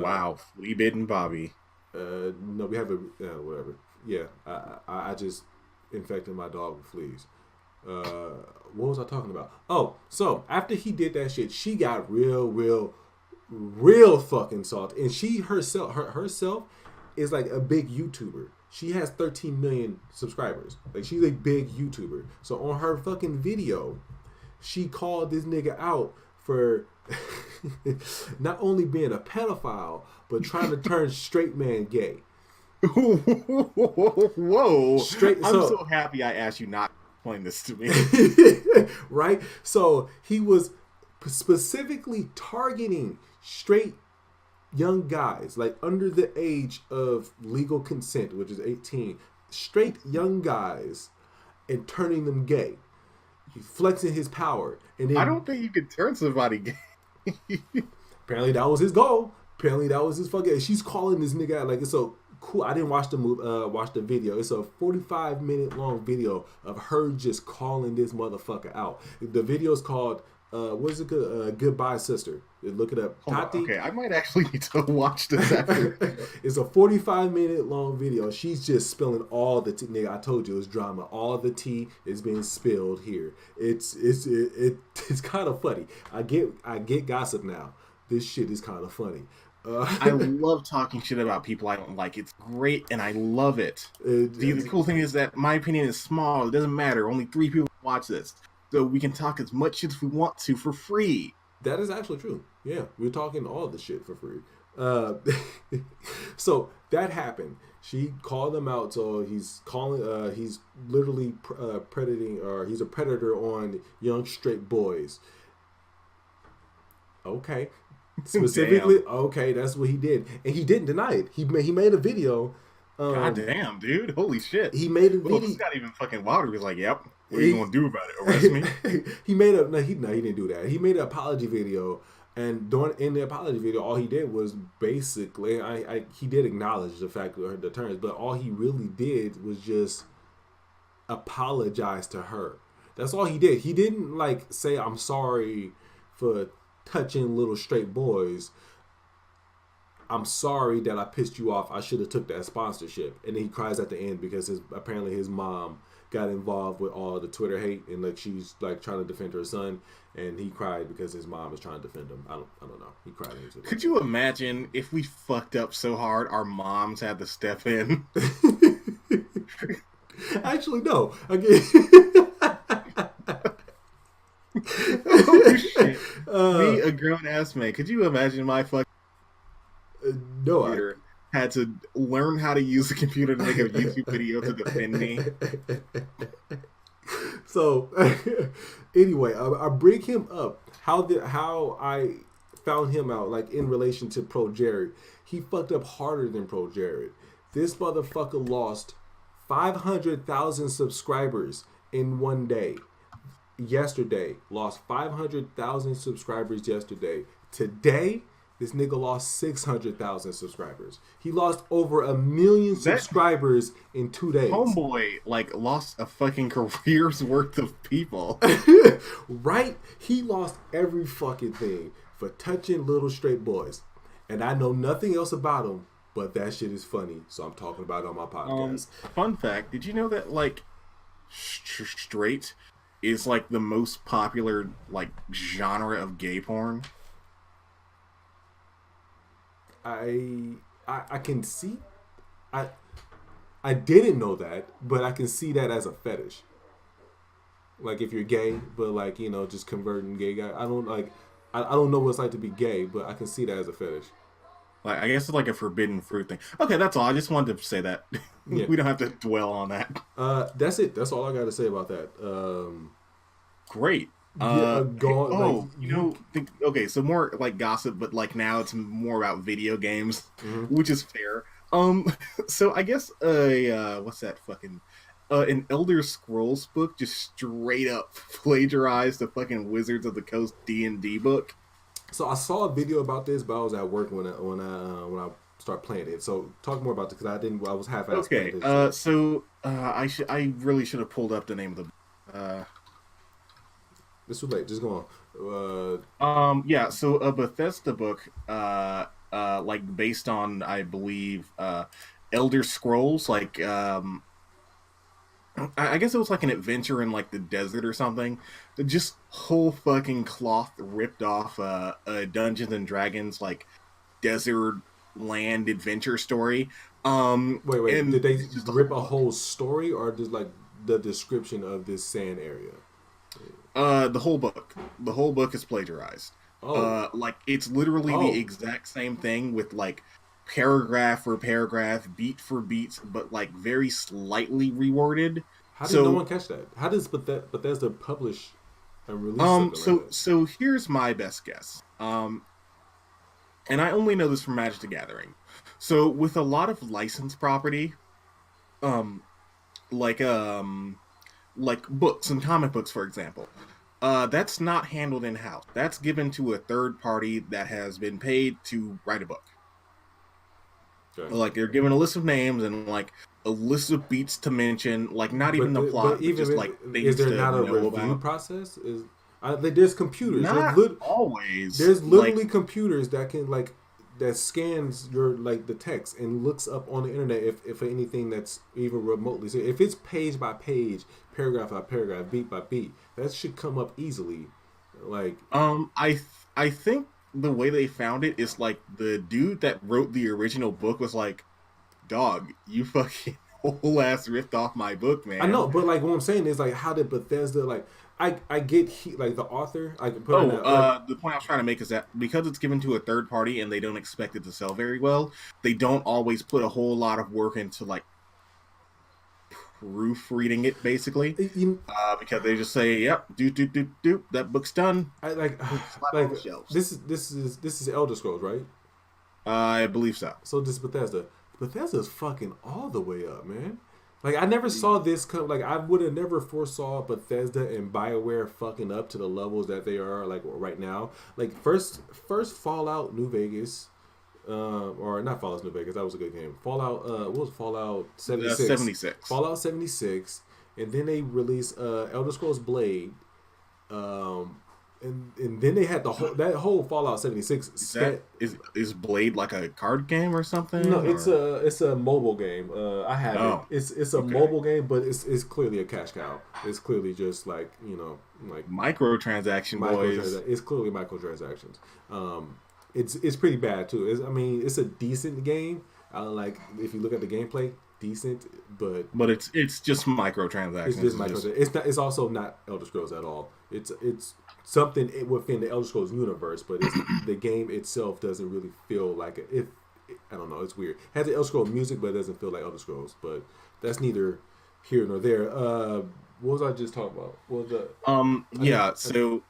Wow. Flea-bitten Bobby. No, we have whatever. Yeah. I just infected my dog with fleas. What was I talking about? Oh, so after he did that shit, she got real fucking salty. And she herself is like a big YouTuber. She has 13 million subscribers. Like, she's a big YouTuber. So on her fucking video, she called this nigga out for not only being a pedophile, but trying to turn straight man gay. Whoa. I'm so happy I asked you not to explain this to me. Right? So he was specifically targeting straight young guys, like under the age of legal consent, which is 18, straight young guys, and turning them gay. He's flexing his power. And then, I don't think you could turn somebody gay. Apparently that was his goal. Apparently that was his fucking. She's calling this nigga out like it's so cool. I didn't watch the video. It's a 45-minute long video of her just calling this motherfucker out. The video's called what's it called? Goodbye Sister. Look it up. Tati. Okay, I might actually need to watch this after. It's a 45-minute long video. She's just spilling all the tea. Nigga, I told you it was drama. All the tea is being spilled here. It's kind of funny. I get gossip now. This shit is kind of funny. I love talking shit about people I don't like. It's great, and I love it. The cool thing is that my opinion is small. It doesn't matter. Only 3 people watch this. So we can talk as much shit as we want to for free. That is actually true. Yeah, we're talking all the shit for free. So that happened. She called him out. So he's calling. He's literally predating, or he's a predator on young straight boys. Okay. Specifically, okay, that's what he did, and he didn't deny it. He made a video. God damn, dude! Holy shit! He made a video. This got even fucking wilder. He was like, "Yep, what are you gonna do about it? Arrest me?" He didn't do that. He made an apology video, and in the apology video, all he did was basically, he did acknowledge the fact of the terms, but all he really did was just apologize to her. That's all he did. He didn't like say, "I'm sorry for touching little straight boys. I'm sorry that I pissed you off. I should have took that sponsorship." And then he cries at the end because apparently his mom got involved with all the Twitter hate, and like she's like trying to defend her son, and he cried because his mom is trying to defend him. I don't know. He cried. Could you imagine if we fucked up so hard our moms had to step in? Actually, no. Again. Oh shit! Me, a grown ass man. Could you imagine my fucking computer had to learn how to use the computer to make a YouTube video to defend me? So, anyway, I bring him up. How I found him out, like in relation to Projared. He fucked up harder than Projared. This motherfucker lost 500,000 subscribers in one day. Yesterday, lost 500,000 subscribers yesterday. Today, this nigga lost 600,000 subscribers. He lost over 1 million subscribers in 2 days. Homeboy, like, lost a fucking career's worth of people. Right? He lost every fucking thing for touching little straight boys. And I know nothing else about him, but that shit is funny. So I'm talking about it on my podcast. Fun fact, did you know that, like, straight is like the most popular like genre of gay porn? I can see. I didn't know that, but I can see that as a fetish. Like if you're gay, but like just converting gay guy. I don't like. I don't know what it's like to be gay, but I can see that as a fetish. Like I guess it's like a forbidden fruit thing. Okay, that's all. I just wanted to say that. Yeah. We don't have to dwell on that. That's it. That's all I got to say about that. Great. Okay, so more like gossip, but like now it's more about video games, which is fair. So I guess what's that fucking an Elder Scrolls book just straight up plagiarized the fucking Wizards of the Coast D&D book. So I saw a video about this, but I was at work when I started playing it. So talk more about it because I was half-assed. Okay. I really should have pulled up the name of the. It's too late. Just go on. Yeah. So a Bethesda book, like based on I believe Elder Scrolls, like I guess it was like an adventure in like the desert or something. Just whole fucking cloth ripped off a Dungeons and Dragons like desert land adventure story. Wait. Did they rip a whole story or just like the description of this sand area? The whole book. The whole book is plagiarized. Oh. Like it's literally the exact same thing with like paragraph for paragraph, beat for beat, but like very slightly reworded. How did no one catch that? How does Bethesda publish and release so here's my best guess. And I only know this from Magic the Gathering. So with a lot of licensed property, like books and comic books, for example, that's not handled in-house. That's given to a third party that has been paid to write a book. Okay. Like they're given a list of names and like a list of beats to mention, like not even the plot, but just like things to know about. Is there not a review process? There's computers. Not always. There's literally computers that can that scans your the text and looks up on the internet if anything that's even remotely. So if it's page by page, paragraph by paragraph, beat by beat, that should come up easily. I think the way they found it is like the dude that wrote the original book was like, "Dog, you fucking whole ass ripped off my book, man." I know, but like what I'm saying is like, how did Bethesda I get the author. I can put the point I was trying to make is that because it's given to a third party and they don't expect it to sell very well, they don't always put a whole lot of work into like proofreading it, basically. Because they just say, "Yep, do that book's done." This is Elder Scrolls, right? I believe so. So this Bethesda's fucking all the way up, man. Like I never saw this come. Like I would have never foresaw Bethesda and BioWare fucking up to the levels that they are like right now. Like first Fallout New Vegas, or not Fallout New Vegas. That was a good game. Fallout. What was Fallout 76? 76. Fallout 76, and then they released Elder Scrolls Blade. And then they had that whole Fallout 76. Is Blade like a card game or something? No, it's a mobile game. I have it. It's a mobile game, but it's clearly a cash cow. It's clearly just like microtransaction boys. It's clearly microtransactions. It's pretty bad too. It's a decent game. Like if you look at the gameplay, decent, but it's just microtransactions. It's just microtransactions. It's also not Elder Scrolls at all. It's something within the Elder Scrolls universe, but the game itself doesn't really feel like it. I don't know. It's weird. It has the Elder Scrolls music, but it doesn't feel like Elder Scrolls. But that's neither here nor there. What was I just talking about? What was so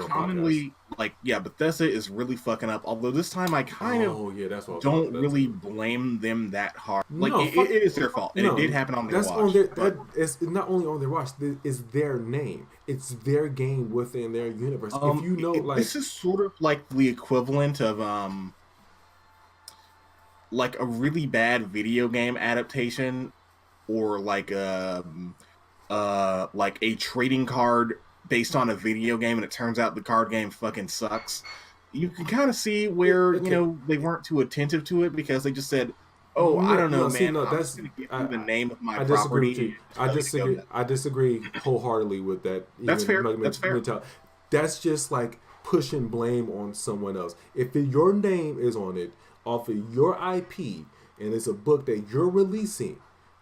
commonly Bethesda is really fucking up. Although this time I kind of don't really blame them that hard. Like it is their fault, and it did happen on their watch. It's not only on their watch. It's their name. It's their game within their universe. If you know, this is sort of like the equivalent of like a really bad video game adaptation. Or like a trading card based on a video game, and it turns out the card game fucking sucks. You can kind of see where they weren't too attentive to it because they just said, "Oh, I don't know, man. I'm just gonna give you the name of my property." I disagree wholeheartedly with that. That's fair. That's fair. That's just like pushing blame on someone else. If your name is on it, off of your IP, and it's a book that you're releasing,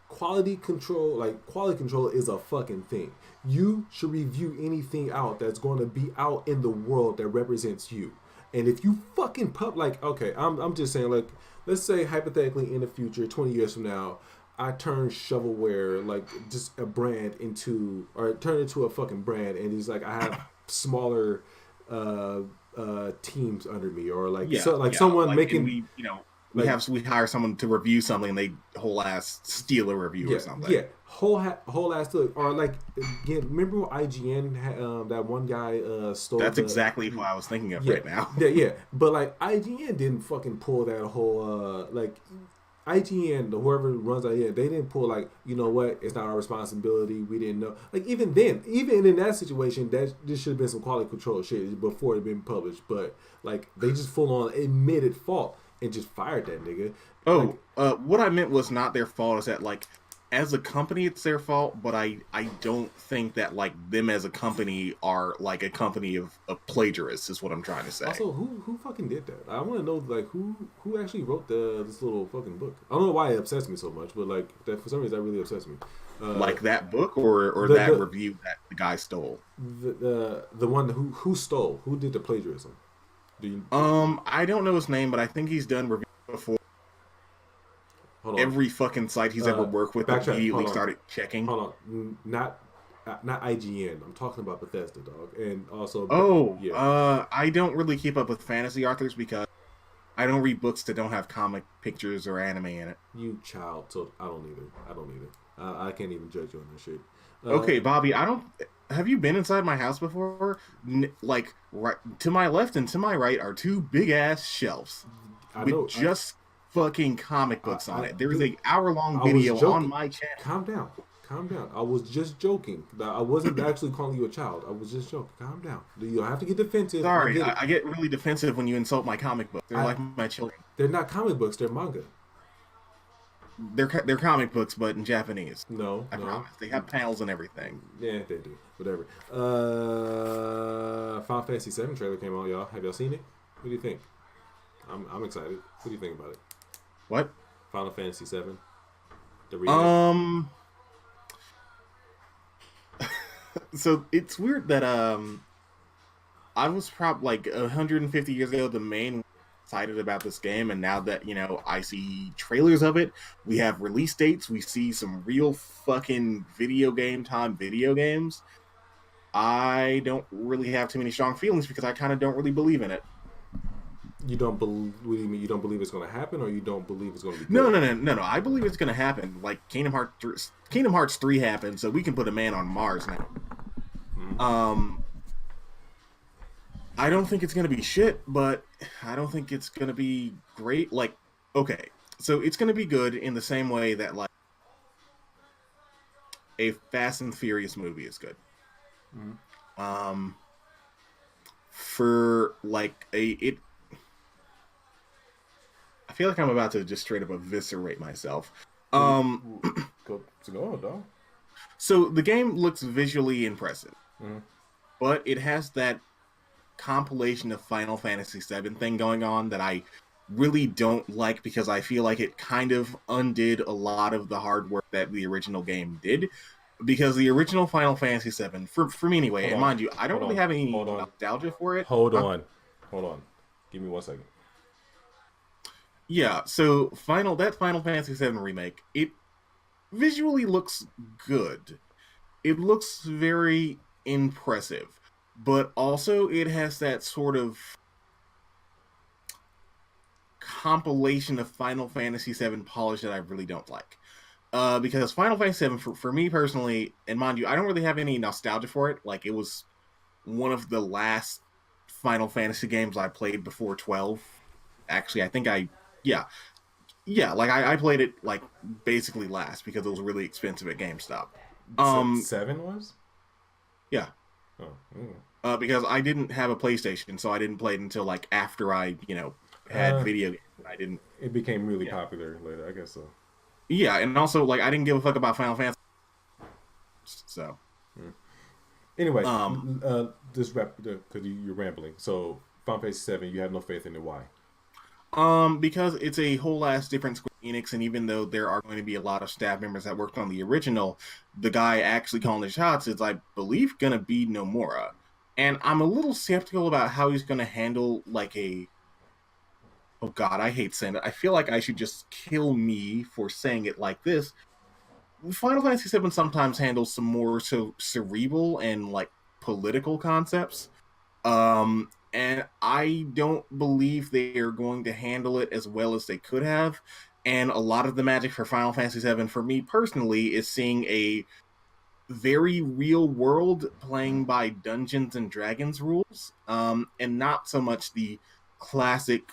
quality control is a fucking thing. You should review anything out that's going to be out in the world that represents you. And if you fucking I'm just saying, like, let's say hypothetically in the future, 20 years from now, I turn ShovelWare, like, just a brand into, or turn it into a fucking brand, and it's like I have smaller teams under me, or like someone like, making we hire someone to review something, and they whole ass steal a review or something. Yeah, whole ass steal. Or like, again, remember IGN that one guy stole? That's exactly what I was thinking of right now. yeah. But like IGN didn't fucking pull that whole IGN, whoever runs IGN, they didn't pull like, you know what, it's not our responsibility, we didn't know. Like, even then, even in that situation, that this should have been some quality control shit before it had been published. But like, they just full on admitted fault and just fired that nigga. What I meant was not their fault. Is that, like, as a company, it's their fault, but I don't think that, like, them as a company are like a company of plagiarists, is what I'm trying to say. Also, who fucking did that? I want to know, like, who actually wrote this little fucking book. I don't know why it obsessed me so much, but like, that, for some reason, that really obsessed me. Like that book, or that review that the guy stole. The one who stole, who did the plagiarism? I don't know his name, but I think he's done reviews before. Every fucking site he's ever worked with immediately started checking. Hold on, not IGN. I'm talking about Bethesda, dog, and also. I don't really keep up with fantasy authors because I don't read books that don't have comic pictures or anime in it. You child, so I don't either. I can't even judge you on this shit. Okay, Bobby, have you been inside my house before? Like, right to my left and to my right are two big ass shelves with fucking comic books on it. There is an hour-long video on my channel. Calm down. I was just joking. I wasn't actually calling you a child. I was just joking. Calm down. You don't have to get defensive. Sorry, I get really defensive when you insult my comic books. They're like my children. They're not comic books. They're manga. They're comic books, but in Japanese. I promise. They have panels and everything. Yeah, they do. Whatever. Final Fantasy VII trailer came out, y'all. Have y'all seen it? What do you think? I'm excited. What do you think about it? What? Final Fantasy VII. The remake. So it's weird that I was probably like 150 years ago the main excited about this game, and now that, you know, I see trailers of it, we have release dates, we see some real fucking video games. I don't really have too many strong feelings because I kind of don't really believe in it. You don't believe? What do you mean? You don't believe it's going to happen, or you don't believe it's going to be good? No. I believe it's going to happen. Like Kingdom Hearts 3 happened, so we can put a man on Mars now. Mm-hmm. I don't think it's going to be shit, but I don't think it's going to be great. Like, okay, so it's going to be good in the same way that, like, a Fast and Furious movie is good. Mm-hmm. For, like, I feel like I'm about to just straight up eviscerate myself. Go dog. So the game looks visually impressive, but it has that compilation of Final Fantasy VII thing going on that I really don't like, because I feel like it kind of undid a lot of the hard work that the original game did. Because the original Final Fantasy VII, for me anyway, and mind you, I don't really have any nostalgia for it. Hold on. Give me 1 second. Yeah, so Final Fantasy VII Remake, it visually looks good. It looks very impressive. But also it has that sort of compilation of Final Fantasy VII polish that I really don't like. Because Final Fantasy VII, for me personally, and mind you, I don't really have any nostalgia for it. Like, it was one of the last Final Fantasy games I played before 12. Actually, I think I played it, like, basically last because it was really expensive at GameStop. 7 was? Yeah. Oh. Because I didn't have a PlayStation, so I didn't play it until, like, after I, had video games. I didn't. It became really popular later, I guess so. Yeah, and also, like, I didn't give a fuck about Final Fantasy. So. Anyway, just wrap, because you're rambling. So, Final Fantasy VII, you have no faith in it. Why? Because it's a whole ass different Square Enix, and even though there are going to be a lot of staff members that worked on the original, the guy actually calling the shots is, I believe, gonna be Nomura. And I'm a little skeptical about how he's gonna handle like a... Oh god, I hate saying it. I feel like I should just kill me for saying it like this. Final Fantasy VII sometimes handles some more so cerebral and like political concepts. And I don't believe they are going to handle it as well as they could have. And a lot of the magic for Final Fantasy VII, for me personally, is seeing a very real world playing by Dungeons and Dragons rules, and not so much the classic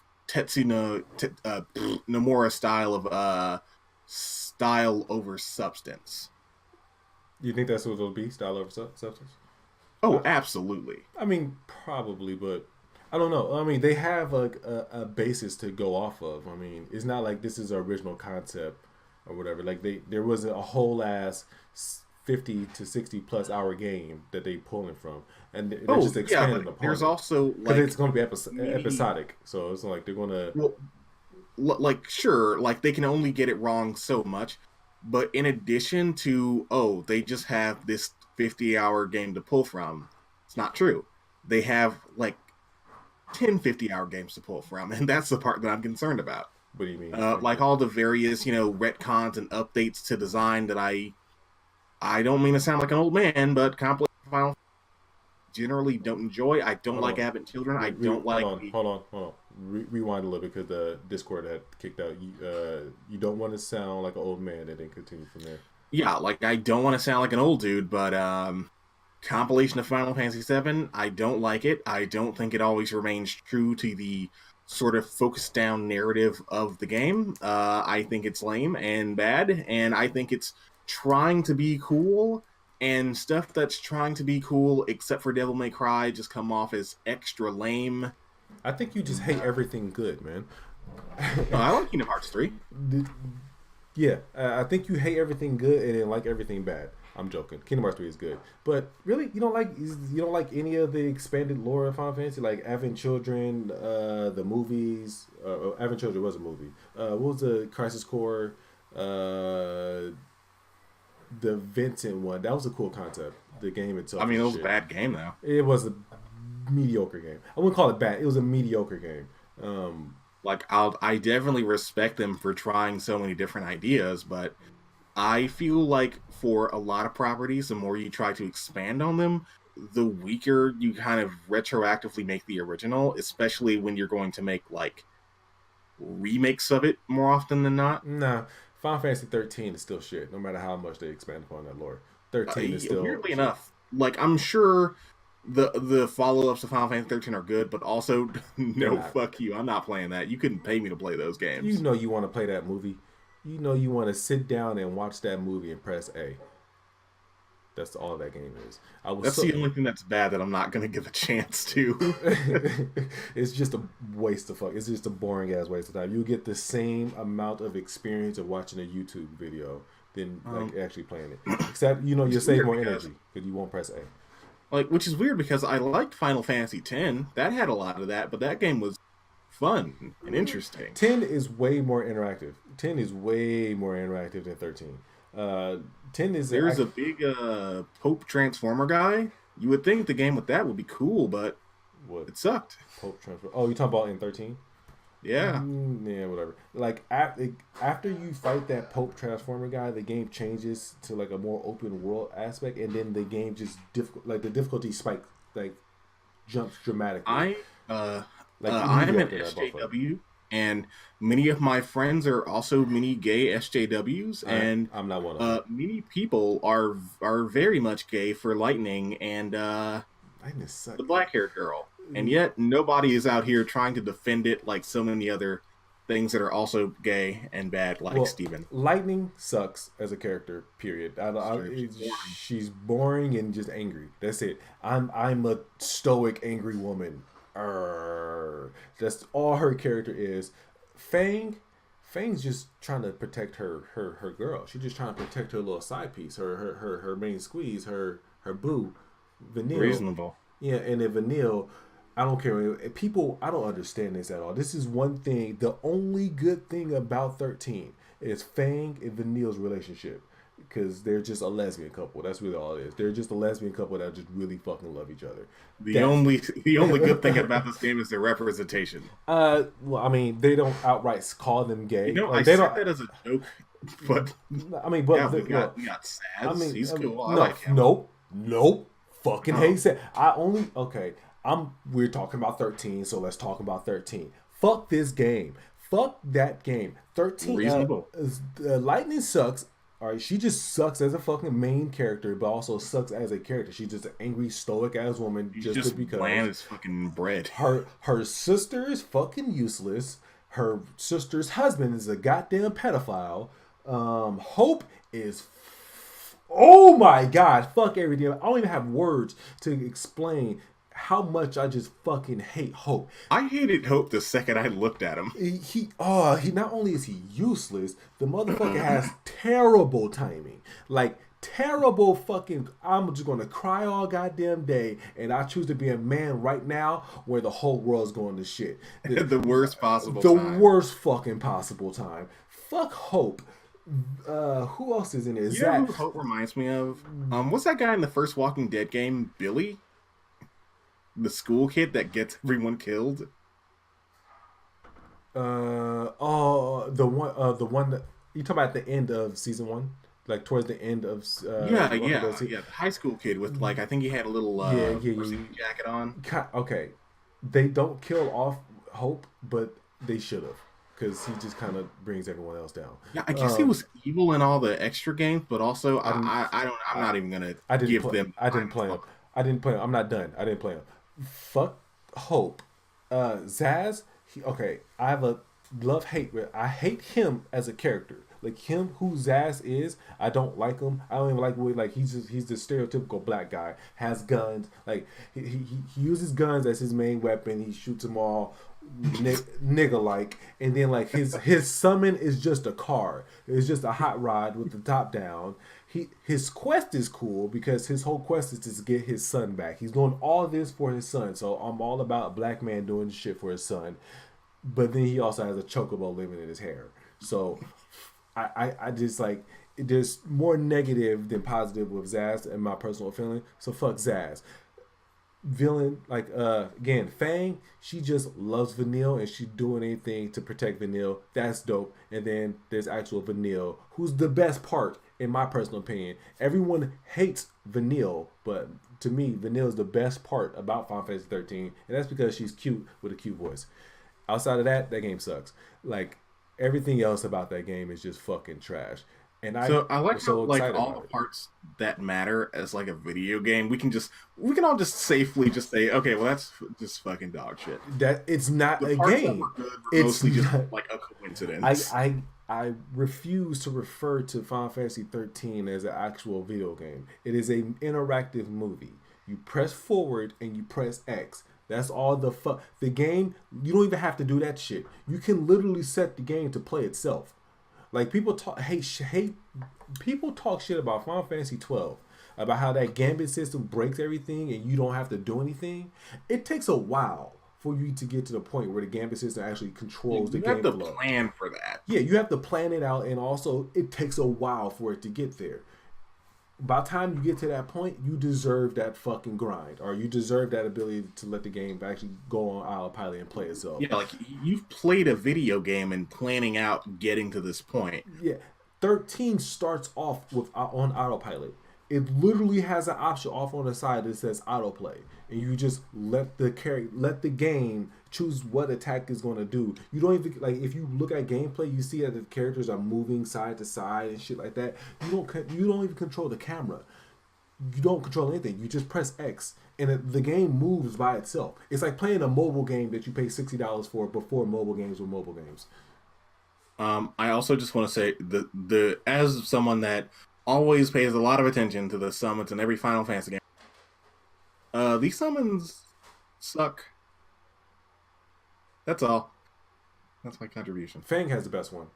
Nomura style of style over substance. You think that's what it'll be? Style over substance? Oh, absolutely. I mean, probably, but I don't know. I mean, they have a basis to go off of. I mean, it's not like this is an original concept or whatever. Like there wasn't a whole ass 50 to 60 plus hour game that they pulling from, and they're just expanding upon. There's also because it's going to be episodic, so it's like they're going to. Well, like sure, like they can only get it wrong so much, but in addition to they just have this 50-hour game to pull from, it's not true. They have like 10 50-hour games to pull from, and that's the part that I'm concerned about. What do you mean? Like all the various retcons and updates to design that I don't mean to sound like an old man, but complex Final generally don't enjoy. I don't like having children. I don't like. Hold on. Rewind a little bit because the Discord had kicked out. You don't want to sound like an old man, and then continue from there. Yeah, like I don't want to sound like an old dude, but compilation of Final Fantasy VII, I don't like it. I don't think it always remains true to the sort of focused down narrative of the game. I think it's lame and bad, and I think it's trying to be cool, and stuff that's trying to be cool, except for Devil May Cry, just come off as extra lame. I think you just hate everything good, man. I like Kingdom Hearts 3. Yeah, I think you hate everything good and then like everything bad. I'm joking. Kingdom Hearts 3 is good, but really, you don't like any of the expanded lore of Final Fantasy, like Advent Children, the movies. Advent Children was a movie. What was the Crisis Core? The Vincent one. That was a cool concept. The game itself. I mean, it was a bad game though. It was a mediocre game. I wouldn't call it bad. It was a mediocre game. I definitely respect them for trying so many different ideas, but I feel like for a lot of properties, the more you try to expand on them, the weaker you kind of retroactively make the original, especially when you're going to make like remakes of it more often than not. Nah, Final Fantasy 13 is still shit, no matter how much they expand upon that lore. 13 is still weirdly enough. Like I'm sure the follow-ups to Final Fantasy 13 are good, but also fuck you. I'm not playing that. You couldn't pay me to play those games. You know you want to play that movie. You know you want to sit down and watch that movie and press A. That's all that game is. That's the only thing that's bad that I'm not going to give a chance to. It's just a waste of fuck. It's just a boring ass waste of time. You get the same amount of experience of watching a YouTube video than like actually playing it. Except you save more energy because you won't press A. Like, which is weird because I liked Final Fantasy X. That had a lot of that, but that game was fun and interesting. 10 is way more interactive. 10 is way more interactive than 13. 10 is... There's a big Pope Transformer guy. You would think the game with that would be cool, but it sucked. Pope Transformer. Oh, you talking about in 13? Yeah. Yeah, whatever. Like, after you fight that Pope Transformer guy, the game changes to, like, a more open world aspect, and then the game just... the difficulty spike, like, jumps dramatically. I'm an SJW, and many of my friends are also many gay SJWs, and I'm not one of them. Many people are very much gay for Lightning and the black-haired girl, and yet nobody is out here trying to defend it like so many other things that are also gay and bad, like Steven. Lightning sucks as a character, period. She's boring and just angry. That's it. I'm a stoic, angry woman. That's all her character is. Fang's just trying to protect her girl. She's just trying to protect her little side piece, her main squeeze, her boo, Vanille. Reasonable. Yeah, and then Vanille, I don't care. People, I don't understand this at all. This is one thing. The only good thing about 13 is Fang and Vanille's relationship. Because they're just a lesbian couple. That's really all it is. They're just a lesbian couple that just really fucking love each other. The only good thing about this game is their representation. Well, I mean, they don't outright call them gay. You know, like, I said that as a joke, but I mean, but yeah, we got Saz. I mean, he's cool. I like him. Nope. Fucking hate Saz. We're talking about 13, so let's talk about 13. Fuck this game. Fuck that game. 13. Reasonable. Lightning sucks. All right, she just sucks as a fucking main character, but also sucks as a character. She's just an angry, stoic ass woman. Just because bland as fucking bread. Her sister is fucking useless. Her sister's husband is a goddamn pedophile. Hope is, oh my god, fuck everything. I don't even have words to explain how much I just fucking hate Hope. I hated Hope the second I looked at him. He not only is he useless, the motherfucker has terrible timing. Like terrible fucking, I'm just gonna cry all goddamn day, and I choose to be a man right now where the whole world's going to shit. The worst possible time. The worst fucking possible time. Fuck Hope. Who else is in it? You know who Hope reminds me of? What's that guy in the first Walking Dead game? Billy? The school kid that gets everyone killed. The one that you talking about at the end of season 1, like towards the end of the high school kid with like I think he had a little jacket on. Okay, they don't kill off Hope, but they should have, because he just kind of brings everyone else down. Yeah, I guess he was evil in all the extra games, but also I'm not even gonna give them. I didn't play him. I'm not done. I didn't play him. Fuck Hope. Zaz, I have a love-hate. I hate him as a character. Like him, who Zaz is, I don't like him. I don't even like what, like he's the stereotypical black guy. Has guns. Like he uses guns as his main weapon. He shoots them all nigga like, and then like his summon is just a car. It's just a hot rod with the top down. His quest is cool because his whole quest is to get his son back. He's doing all this for his son. So I'm all about a black man doing shit for his son. But then he also has a chocobo living in his hair. So I just like, there's more negative than positive with Zaz in my personal feeling. So fuck Zaz. Villain, like again, Fang, she just loves Vanille and she's doing anything to protect Vanille. That's dope. And then there's actual Vanille, who's the best part in my personal opinion. Everyone hates Vanille, but to me, Vanille is the best part about Final Fantasy 13, and that's because she's cute with a cute voice. Outside of that game sucks. Like everything else about that game is just fucking trash. And I like how like all the parts that matter as like a video game, we can all just safely just say, okay, well that's just fucking dog shit. That it's not the a parts game. That were good were mostly just like a coincidence. I refuse to refer to Final Fantasy 13 as an actual video game. It is an interactive movie. You press forward and you press X. That's all the game. You don't even have to do that shit. You can literally set the game to play itself. Like people talk shit about Final Fantasy 12, about how that gambit system breaks everything and you don't have to do anything. It takes a while for you to get to the point where the gambit system actually controls the game flow. You have to plan for that. Yeah, you have to plan it out, and also it takes a while for it to get there. By the time you get to that point, you deserve that fucking grind, or you deserve that ability to let the game actually go on autopilot and play itself. Yeah, like you've played a video game and planning out getting to this point. Yeah, 13 starts off with on autopilot. It literally has an option off on the side that says autoplay, and you just let the game choose what attack is going to do. You don't even, like, if you look at gameplay, you see that the characters are moving side to side and shit like that. You don't even control the camera. You don't control anything. You just press X, and the game moves by itself. It's like playing a mobile game that you pay $60 for before mobile games were mobile games. I also just want to say the as someone that always pays a lot of attention to the summons in every Final Fantasy game, these summons suck. That's all. That's my contribution. Fang has the best one,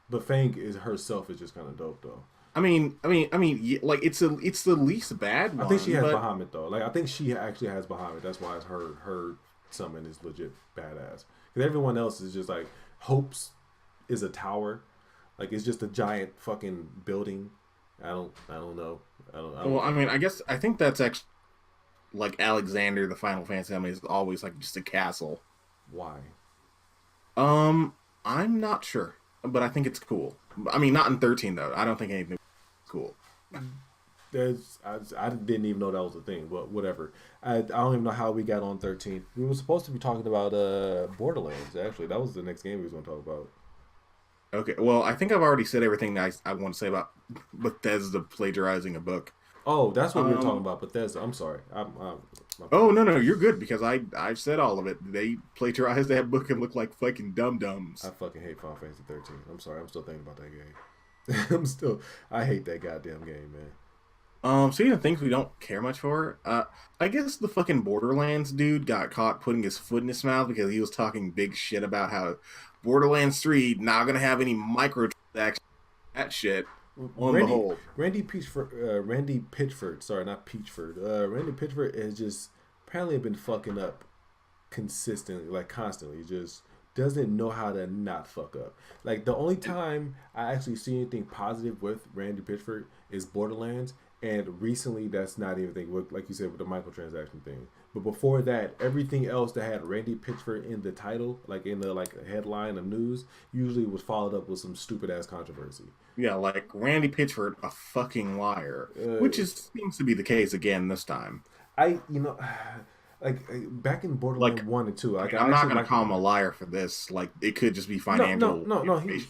but Fang herself is just kind of dope though. I mean, like it's the least bad one. I think she has Bahamut though. Like I think she actually has Bahamut. That's why it's her summon is legit badass. Because everyone else is just like Hope's is a tower, like it's just a giant fucking building. I don't know. Well, I mean, I think that's actually like Alexander, the Final Fantasy enemy is always like just a castle. Why? I'm not sure, but I think it's cool. I mean, not in 13 though. I don't think anything is cool. I didn't even know that was a thing, but whatever. I don't even know how we got on 13. We were supposed to be talking about Borderlands. Actually, that was the next game we was going to talk about. Okay, well, I think I've already said everything that I want to say about Bethesda plagiarizing a book. Oh, that's what we were talking about, Bethesda. I'm sorry. Oh, no, you're good, because I've said all of it. They plagiarized that book and look like fucking dum-dums. I fucking hate Final Fantasy 13. I'm sorry. I'm still thinking about that game. I hate that goddamn game, man. So the things we don't care much for, I guess the fucking Borderlands dude got caught putting his foot in his mouth because he was talking big shit about how Borderlands 3 not gonna have any microtransactions, that shit. Randy Pitchford, sorry, not Peachford. Randy Pitchford has just apparently been fucking up consistently, like constantly. Just doesn't know how to not fuck up. Like the only time I actually see anything positive with Randy Pitchford is Borderlands, and recently that's not even thing. Like you said with the microtransaction thing. But before that, everything else that had Randy Pitchford in the title, like in the headline of news, usually was followed up with some stupid ass controversy. Yeah, like Randy Pitchford, a fucking liar, which seems to be the case again this time. Like back in Borderlands 1 and 2, like I'm not gonna call him a liar for this. Like it could just be financial. No. He this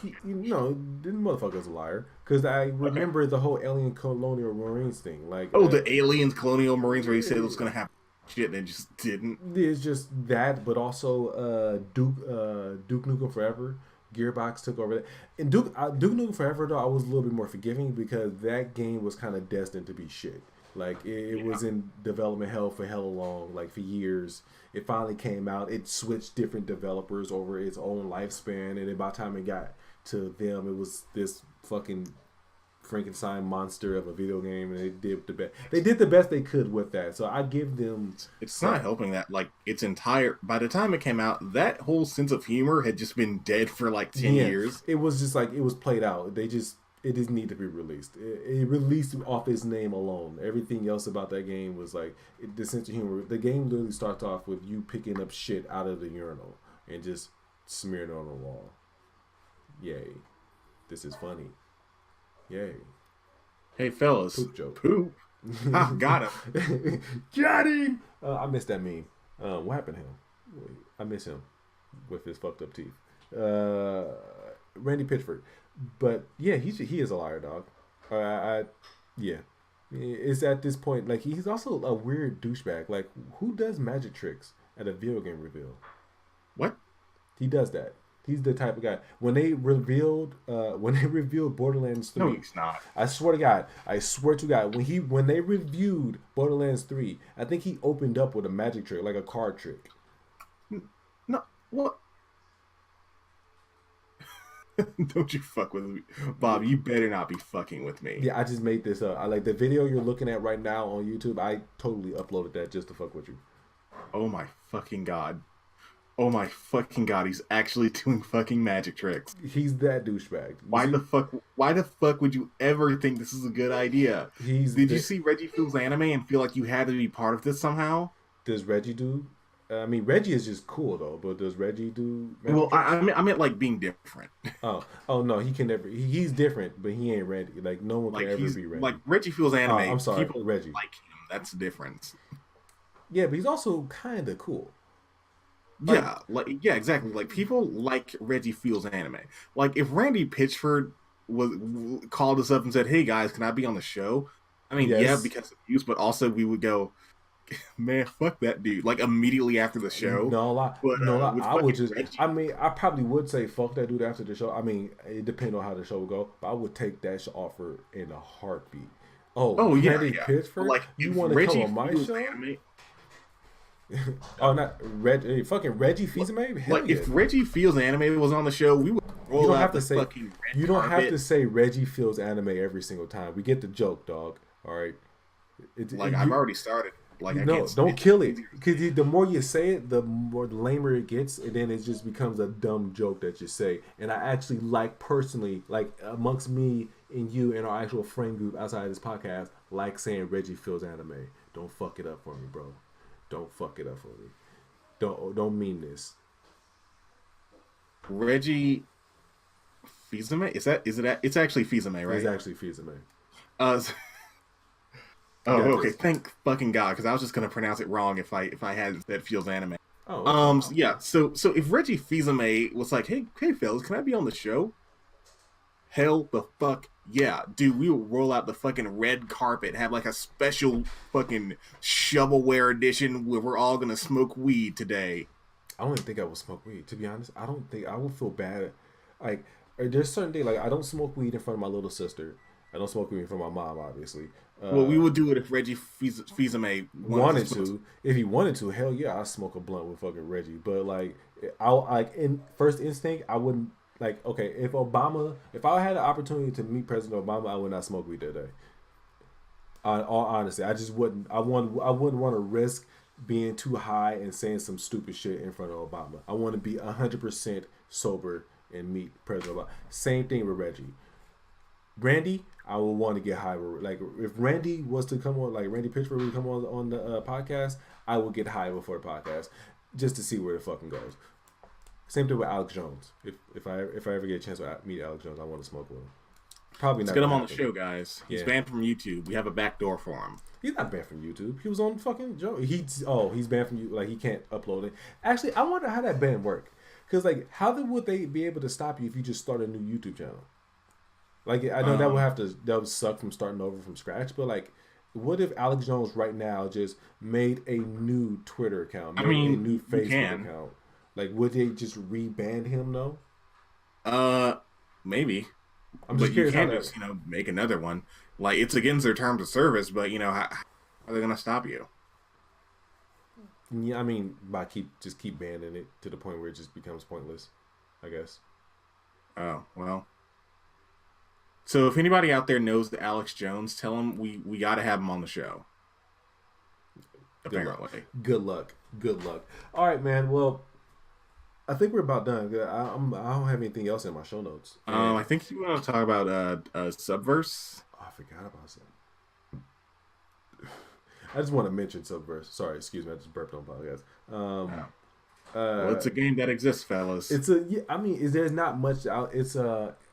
motherfucker's a liar. Because I remember the whole alien colonial marines thing. Like the aliens colonial marines where he said it was gonna happen. Shit, and just didn't. It's just that, but also Duke Nukem Forever. Gearbox took over that, and Duke Nukem Forever though I was a little bit more forgiving because that game was kind of destined to be shit. Like it was in development hell for hella long, like for years. It finally came out. It switched different developers over its own lifespan, and by the time it got to them, it was this fucking Frankenstein monster of a video game, and they did the best they could with that. So I give them. It's not helping that like its entire. By the time it came out, that whole sense of humor had just been dead for like 10 years. It was just like it was played out. It didn't need to be released. It released off its name alone. Everything else about that game was like the sense of humor. The game literally starts off with you picking up shit out of the urinal and just smearing it on the wall. Yay, this is funny. Yay. Hey, fellas. Poop joke. Poop. Got him. Got him. I missed that meme. What happened to him? I miss him with his fucked up teeth. Randy Pitchford. But yeah, he is a liar, dog. Yeah. It's at this point, like he's also a weird douchebag. Like who does magic tricks at a video game reveal? What? He does that. He's the type of guy. When they revealed Borderlands 3. No, he's not. I swear to God, when they reviewed Borderlands 3, I think he opened up with a magic trick, like a card trick. No, what? Don't you fuck with me. Bob, you better not be fucking with me. Yeah, I just made this up. I like the video you're looking at right now on YouTube. I totally uploaded that just to fuck with you. Oh my fucking God. Oh my fucking God, he's actually doing fucking magic tricks. He's that douchebag. Why the fuck would you ever think this is a good idea? Did you see Reggie Fils anime and feel like you had to be part of this somehow? Does Reggie do? I mean, Reggie is just cool though, but does Reggie do? Well, I meant like being different. Oh no, he can never. He's different, but he ain't Reggie. Like no one can ever be Reggie. Like Reggie Fils anime. I'm sorry, people Reggie. like him. That's the difference. Yeah, but he's also kind of cool. Yeah, exactly. Like people like Reggie Fils anime. Like if Randy Pitchford called us up and said, "Hey guys, can I be on the show?" I mean, yes. Yeah, because of views, but also we would go, "Man, fuck that dude!" Like immediately after the show. I would just. Reggie. I mean, I probably would say fuck that dude after the show. I mean, it depends on how the show would go, but I would take that offer in a heartbeat. Randy Pitchford, like you want to come on my show? Anime, oh, not Reggie. Fucking Reggie Fils anime. Like if Reggie Fils anime was on the show, we would roll out the fucking. You don't have to say Reggie Fils anime every single time. We get the joke, dog. All right. I've already started. Like, don't kill it, because the more you say it, the more lamer it gets, and then it just becomes a dumb joke that you say. And I actually personally, amongst me and you and our actual friend group outside of this podcast, like saying Reggie feels anime. Don't fuck it up for me, bro. Don't fuck it up for me. Don't mean this. Reggie Fils-Aimé? It's actually Fils-Aimé, right? It's actually Fils-Aimé. Okay. Thank fucking God, because I was just gonna pronounce it wrong if I hadn't said feels anime. Oh. Okay. Yeah. So if Reggie Fils-Aimé was like, hey fellas, can I be on the show? Hell the fuck yeah, dude. We will roll out the fucking red carpet, have like a special fucking shovelware edition where we're all gonna smoke weed today. I don't even think I will smoke weed. To be honest, I don't think I will feel bad. Like, there's certain days, like, I don't smoke weed in front of my little sister. I don't smoke weed in front of my mom, obviously. Well, we would do it if Reggie Fils-Aimé wanted to. If he wanted to, hell yeah, I'd smoke a blunt with fucking Reggie. But in first instinct, I wouldn't. Like, okay, if I had the opportunity to meet President Obama, I would not smoke weed that day. All honesty, I just wouldn't. I wouldn't want to risk being too high and saying some stupid shit in front of Obama. I want to be 100% sober and meet President Obama. Same thing with Reggie. Randy, I would want to get high. Like, if Randy was to come on, like Randy Pitchford would come on the podcast, I would get high before the podcast just to see where the fucking goes. Same thing with Alex Jones. If I ever get a chance to meet Alex Jones, I want to smoke with him. Probably not. Let's get him on the show, guys. He's banned from YouTube. We have a back door for him. He's not banned from YouTube. He was on fucking Joe. He's banned from you. Like, he can't upload it. Actually, I wonder how that ban worked. Because, like, how would they be able to stop you if you just start a new YouTube channel? Like, I know that would suck from starting over from scratch, but, like, what if Alex Jones right now just made a new Twitter account, a new Facebook account? Like, would they just re-ban him though? Maybe. I'm just curious. You can't just make another one. Like, it's against their terms of service, but how are they gonna stop you? Yeah, I mean, by keep banning it to the point where it just becomes pointless, I guess. Oh well. So if anybody out there knows the Alex Jones, tell him we got to have him on the show. Apparently. Good luck. All right, man. Well, I think we're about done. I don't have anything else in my show notes. I think you want to talk about Subverse. Oh, I forgot about that. I just want to mention Subverse. Sorry, excuse me. I just burped on podcast. Well, it's a game that exists, fellas. There's not much out.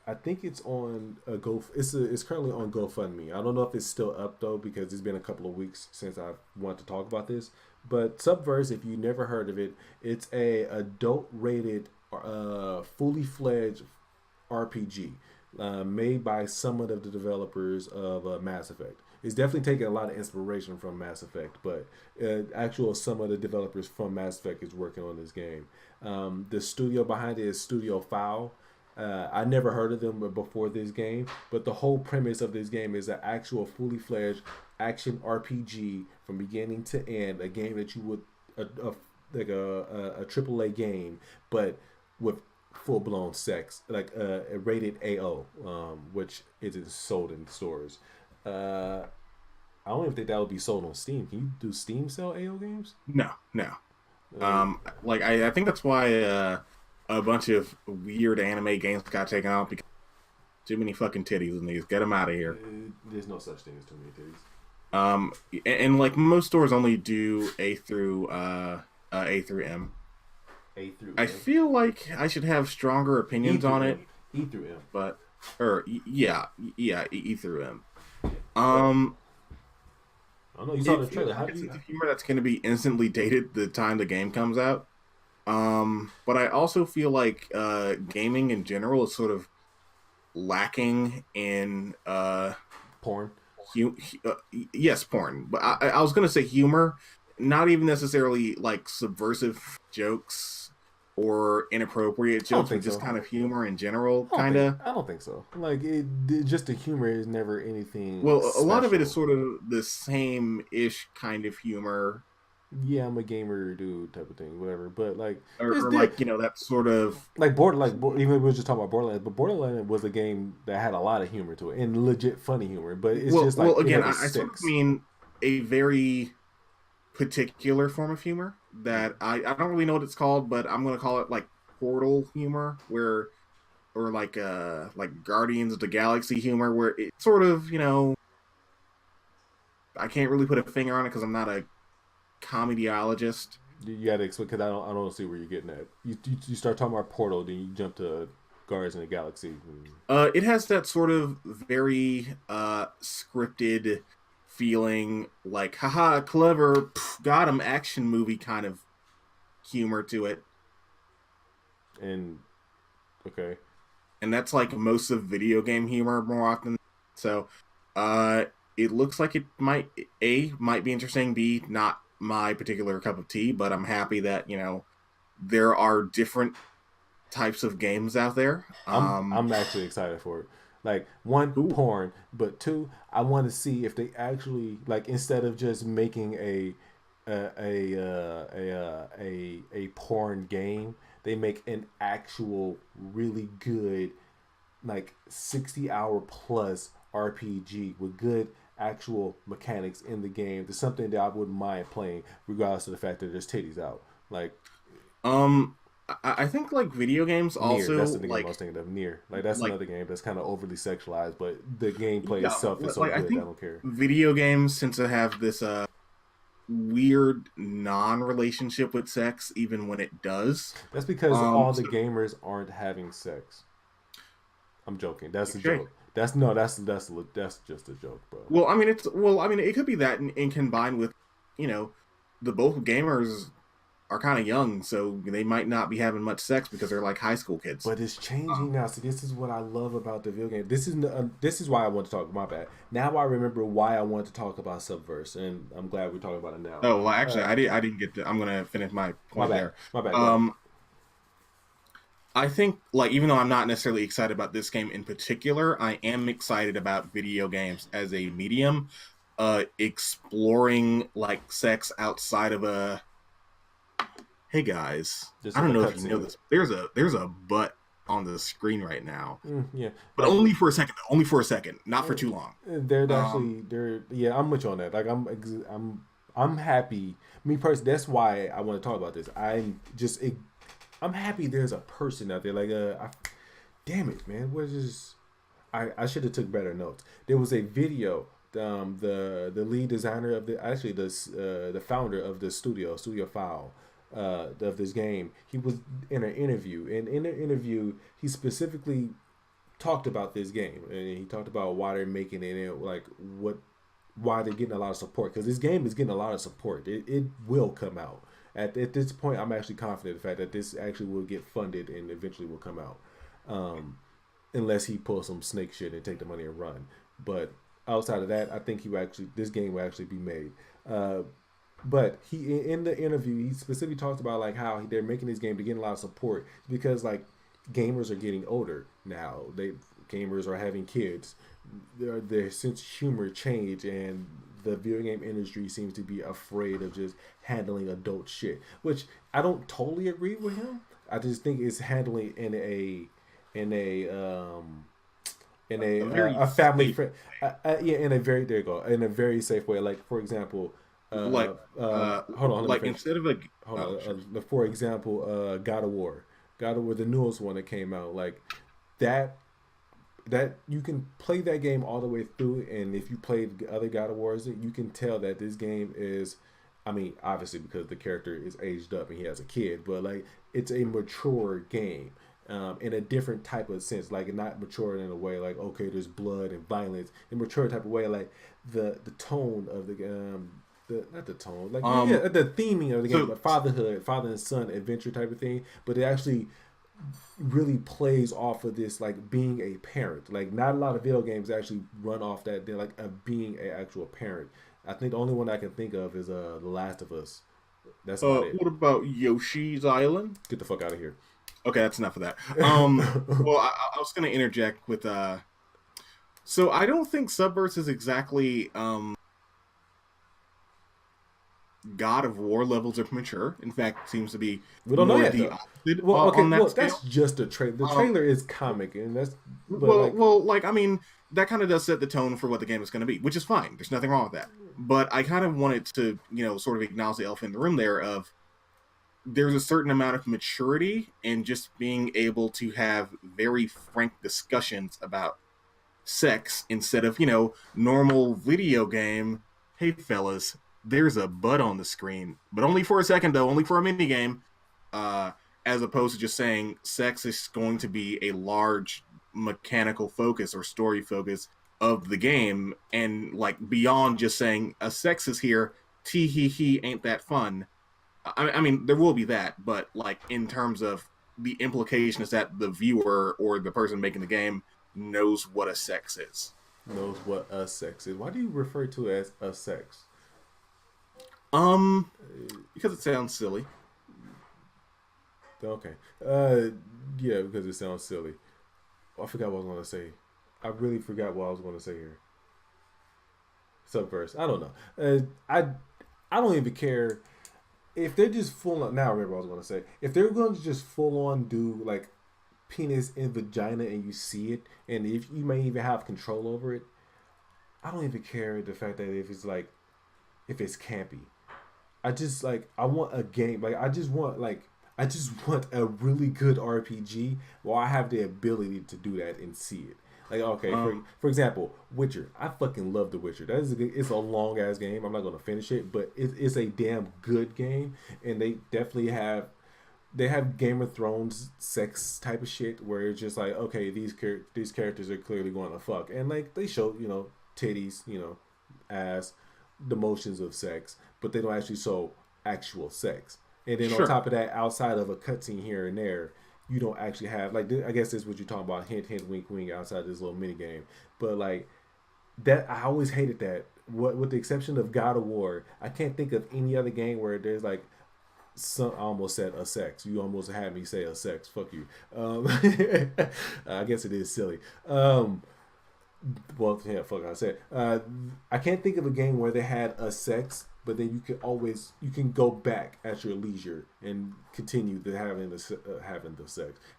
I think it's on it's currently on GoFundMe. I don't know if it's still up though, because it's been a couple of weeks since I wanted to talk about this. But Subverse, if you never heard of it, it's a adult-rated, fully fledged RPG made by some of the developers of Mass Effect. It's definitely taking a lot of inspiration from Mass Effect, but some of the developers from Mass Effect is working on this game. The studio behind it is Studio Foul. I never heard of them before this game, but the whole premise of this game is an actual fully fledged action RPG from beginning to end, a game that you would like a AAA game, but with full blown sex, like a rated AO, which isn't sold in stores. I don't even think that would be sold on Steam. Can you do Steam sell AO games? No. I think that's why a bunch of weird anime games got taken out because too many fucking titties in these. Get them out of here. There's no such thing as too many titties. And like most stores only do A through M. A through M. I feel like I should have stronger opinions on it. E through M. But E through M. I don't know. You saw the trailer. It's a humor that's going to be instantly dated the time the game comes out. But I also feel like gaming in general is sort of lacking in porn. Yes, porn. But I was going to say humor, not even necessarily like subversive jokes or inappropriate jokes, but just kind of humor in general, kind of. I don't think so. Like, just the humor is never anything. Well, special. A lot of it is sort of the same-ish kind of humor. Yeah, I'm a gamer dude type of thing, whatever. But like, or like that sort of like even we were just talking about Borderlands, but Borderlands was a game that had a lot of humor to it and legit funny humor. But it's just like, again, I sort of mean a very particular form of humor that I don't really know what it's called, but I'm gonna call it like Portal humor, or like Guardians of the Galaxy humor, where it sort of, I can't really put a finger on it because I'm not a comediologist. You gotta explain, because I don't see where you're getting at. You start talking about Portal, then you jump to Guardians of the Galaxy. It has that sort of very scripted feeling, like haha, clever, got him, action movie kind of humor to it. And okay, and that's like most of video game humor more often. So, it looks like it might be interesting. B, not my particular cup of tea, but I'm happy that there are different types of games out there. I'm actually excited for it. Like, one, porn, but two, I want to see if they actually, like, instead of just making a porn game, they make an actual really good, like, 60-hour plus RPG with good actual mechanics in the game. There's something that I wouldn't mind playing, regardless of the fact that there's titties out. Like, I think like video games also, Nier, that's the game I was thinking of. Nier, like that's another game that's kind of overly sexualized, but the gameplay itself is so good. I don't care. Video games tend to have this weird non-relationship with sex, even when it does. That's because all the gamers aren't having sex. I'm joking. That's a joke. That's just a joke, bro. Well, I mean, it could be that, and combined with, the both gamers are kind of young, so they might not be having much sex because they're like high school kids. But it's changing now. So this is what I love about the video game. This is why I want to talk. My bad. Now I remember why I wanted to talk about Subverse, and I'm glad we're talking about it now. Oh well, actually, I didn't get to. I'm gonna finish my point there. My bad. I think, like, even though I'm not necessarily excited about this game in particular, I am excited about video games as a medium, exploring like sex outside of a. Hey guys, I don't know if you know this. There's a butt on the screen right now. Yeah, but only for a second. Only for a second, not for too long. Yeah, I'm with you on that. Like, I'm happy. Me personally, that's why I want to talk about this. I'm happy there's a person out there. Like, damn it, man. I should have took better notes. There was a video. The lead designer of the founder of the Studio File. Of this game, he was in an interview, and in the interview he specifically talked about this game, and he talked about why they're making it and like why they're getting a lot of support, because this game is getting a lot of support. It will come out at this point. I'm actually confident in the fact that this actually will get funded and eventually will come out, unless he pulls some snake shit and take the money and run. But outside of that, I think this game will actually be made. But he, in the interview, he specifically talked about like how they're making this game to get a lot of support because like gamers are getting older now. Gamers are having kids. Their sense of humor changed, and the video game industry seems to be afraid of just handling adult shit. Which I don't totally agree with him. I just think it's handling in a family friend, in a very there you go in a very safe way. Like, for example. Hold on. Like, instead of for example, God of War, the newest one that came out, like that you can play that game all the way through, and if you played other God of Wars, you can tell that this game is, I mean, obviously because the character is aged up and he has a kid, but like it's a mature game. In a different type of sense, like not mature in a way like, okay, there's blood and violence. In a mature type of way, like the tone of the not the tone, like the theming of the game, like fatherhood, father and son adventure type of thing, but it actually really plays off of this like being a parent. Like, not a lot of video games actually run off that. They're like being an actual parent. I think the only one I can think of is The Last of Us. That's about it. What about Yoshi's Island? Get the fuck out of here. Okay, that's enough of that. Well, I was going to interject with so I don't think Subverse is exactly God of War levels of mature. In fact, seems to be we don't know yet. Well, okay, well, that's just a trailer. The trailer is comic, and that's I mean, that kind of does set the tone for what the game is going to be, which is fine. There's nothing wrong with that. But I kind of wanted to, sort of acknowledge the elephant in the room there of there's a certain amount of maturity in just being able to have very frank discussions about sex instead of, normal video game. Hey, fellas, there's a butt on the screen, but only for a second, though, only for a mini game. As opposed to just saying sex is going to be a large mechanical focus or story focus of the game, and like beyond just saying a sex is here, tee hee hee, ain't that fun. I mean, there will be that, but like in terms of the implication is that the viewer or the person making the game knows what a sex is. Knows what a sex is. Why do you refer to it as a sex? Because it sounds silly. Okay. Yeah, because it sounds silly. I forgot what I was going to say. I really forgot what I was going to say here. Subverse. I don't know. I don't even care if they're just full on. Now I remember what I was going to say. If they're going to just full on do like penis and vagina and you see it, and if you may even have control over it, I don't even care the fact that if it's campy. I want a game. I just want a really good RPG where I have the ability to do that and see it. Like, okay, for example, Witcher. I fucking love The Witcher. It's a long ass game. I'm not gonna finish it, but it's a damn good game, and they definitely have Game of Thrones sex type of shit where it's just like, okay, these characters are clearly going to fuck, and like they show titties, ass, the motions of sex, but they don't actually show actual sex. And then on top of that, outside of a cutscene here and there, you don't actually have, like, I guess that's what you're talking about, hint, hint, wink, wink, outside this little mini game. But, like, that, I always hated that. With the exception of God of War, I can't think of any other game where there's, like, I almost said a sex. You almost had me say a sex. Fuck you. I guess it is silly. Well, yeah, fuck, I said. I can't think of a game where they had a sex, but then you can go back at your leisure and continue to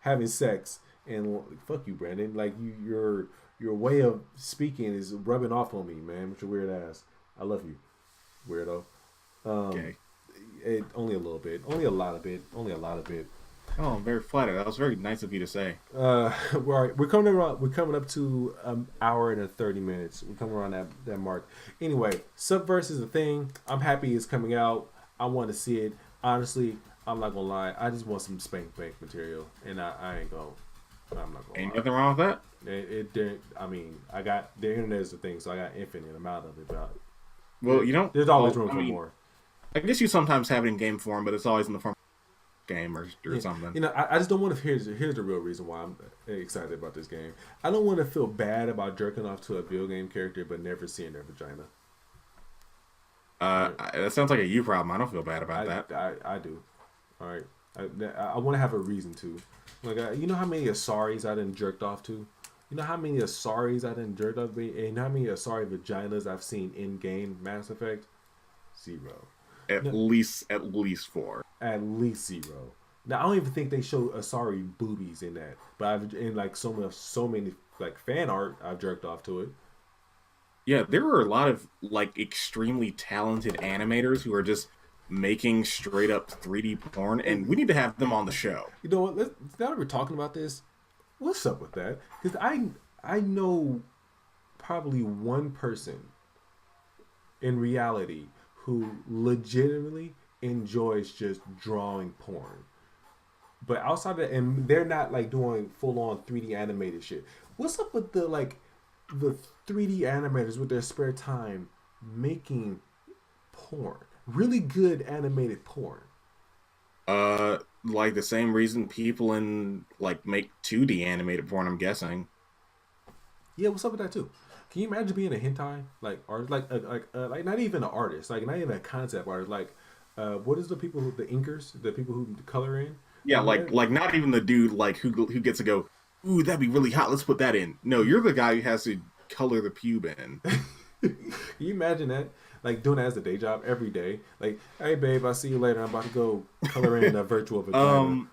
having sex, and fuck you, Brandon. Like your way of speaking is rubbing off on me, man. With your weird ass. I love you, weirdo. Okay. Only a little bit, only a lot of bit. Oh, I'm very flattered. That was very nice of you to say. We're coming up to an hour and 30 minutes. We're coming around that mark. Anyway, Subverse is a thing. I'm happy it's coming out. I want to see it. Honestly, I'm not gonna lie. I just want some spank bank material, and I ain't gonna. I'm not gonna. Ain't nothing wrong with that. It didn't. I mean, I got the internet is the thing, so I got infinite amount of it. But there's always room for more. I guess you sometimes have it in game form, but it's always in the form of game or something. I just don't want to. Here's the real reason why I'm excited about this game. I don't want to feel bad about jerking off to a video game character, but never seeing their vagina. That sounds like a you problem. I don't feel bad about that. I do. All right. I want to have a reason to. Like, you know how many Asaris I done jerked off to? You know how many Asaris I done jerked off to? And how many Asari vaginas I've seen in game Mass Effect? 0. At least 4. At least 0. Now I don't even think they show Asari boobies in that, but I've in like so many like fan art I've jerked off to it. Yeah, there are a lot of like extremely talented animators who are just making straight up 3D porn, and we need to have them on the show. You know what? Now that we're talking about this, what's up with that? Because I know probably one person in reality who legitimately enjoys just drawing porn. But outside of that, and they're not like doing full on 3D animated shit. What's up with the 3D animators with their spare time making porn? Really good animated porn. Like the same reason people make 2D animated porn, I'm guessing. Yeah, what's up with that too? Can you imagine being a hentai art, like not even an artist, like not even a concept artist, like what is the inkers, the people who color in? Yeah, like not even the dude who gets to go, ooh, that'd be really hot. Let's put that in. No, you're the guy who has to color the pube in. Can you imagine that? Like doing that as a day job every day. Like, hey babe, I'll see you later. I'm about to go color in a virtual vagina.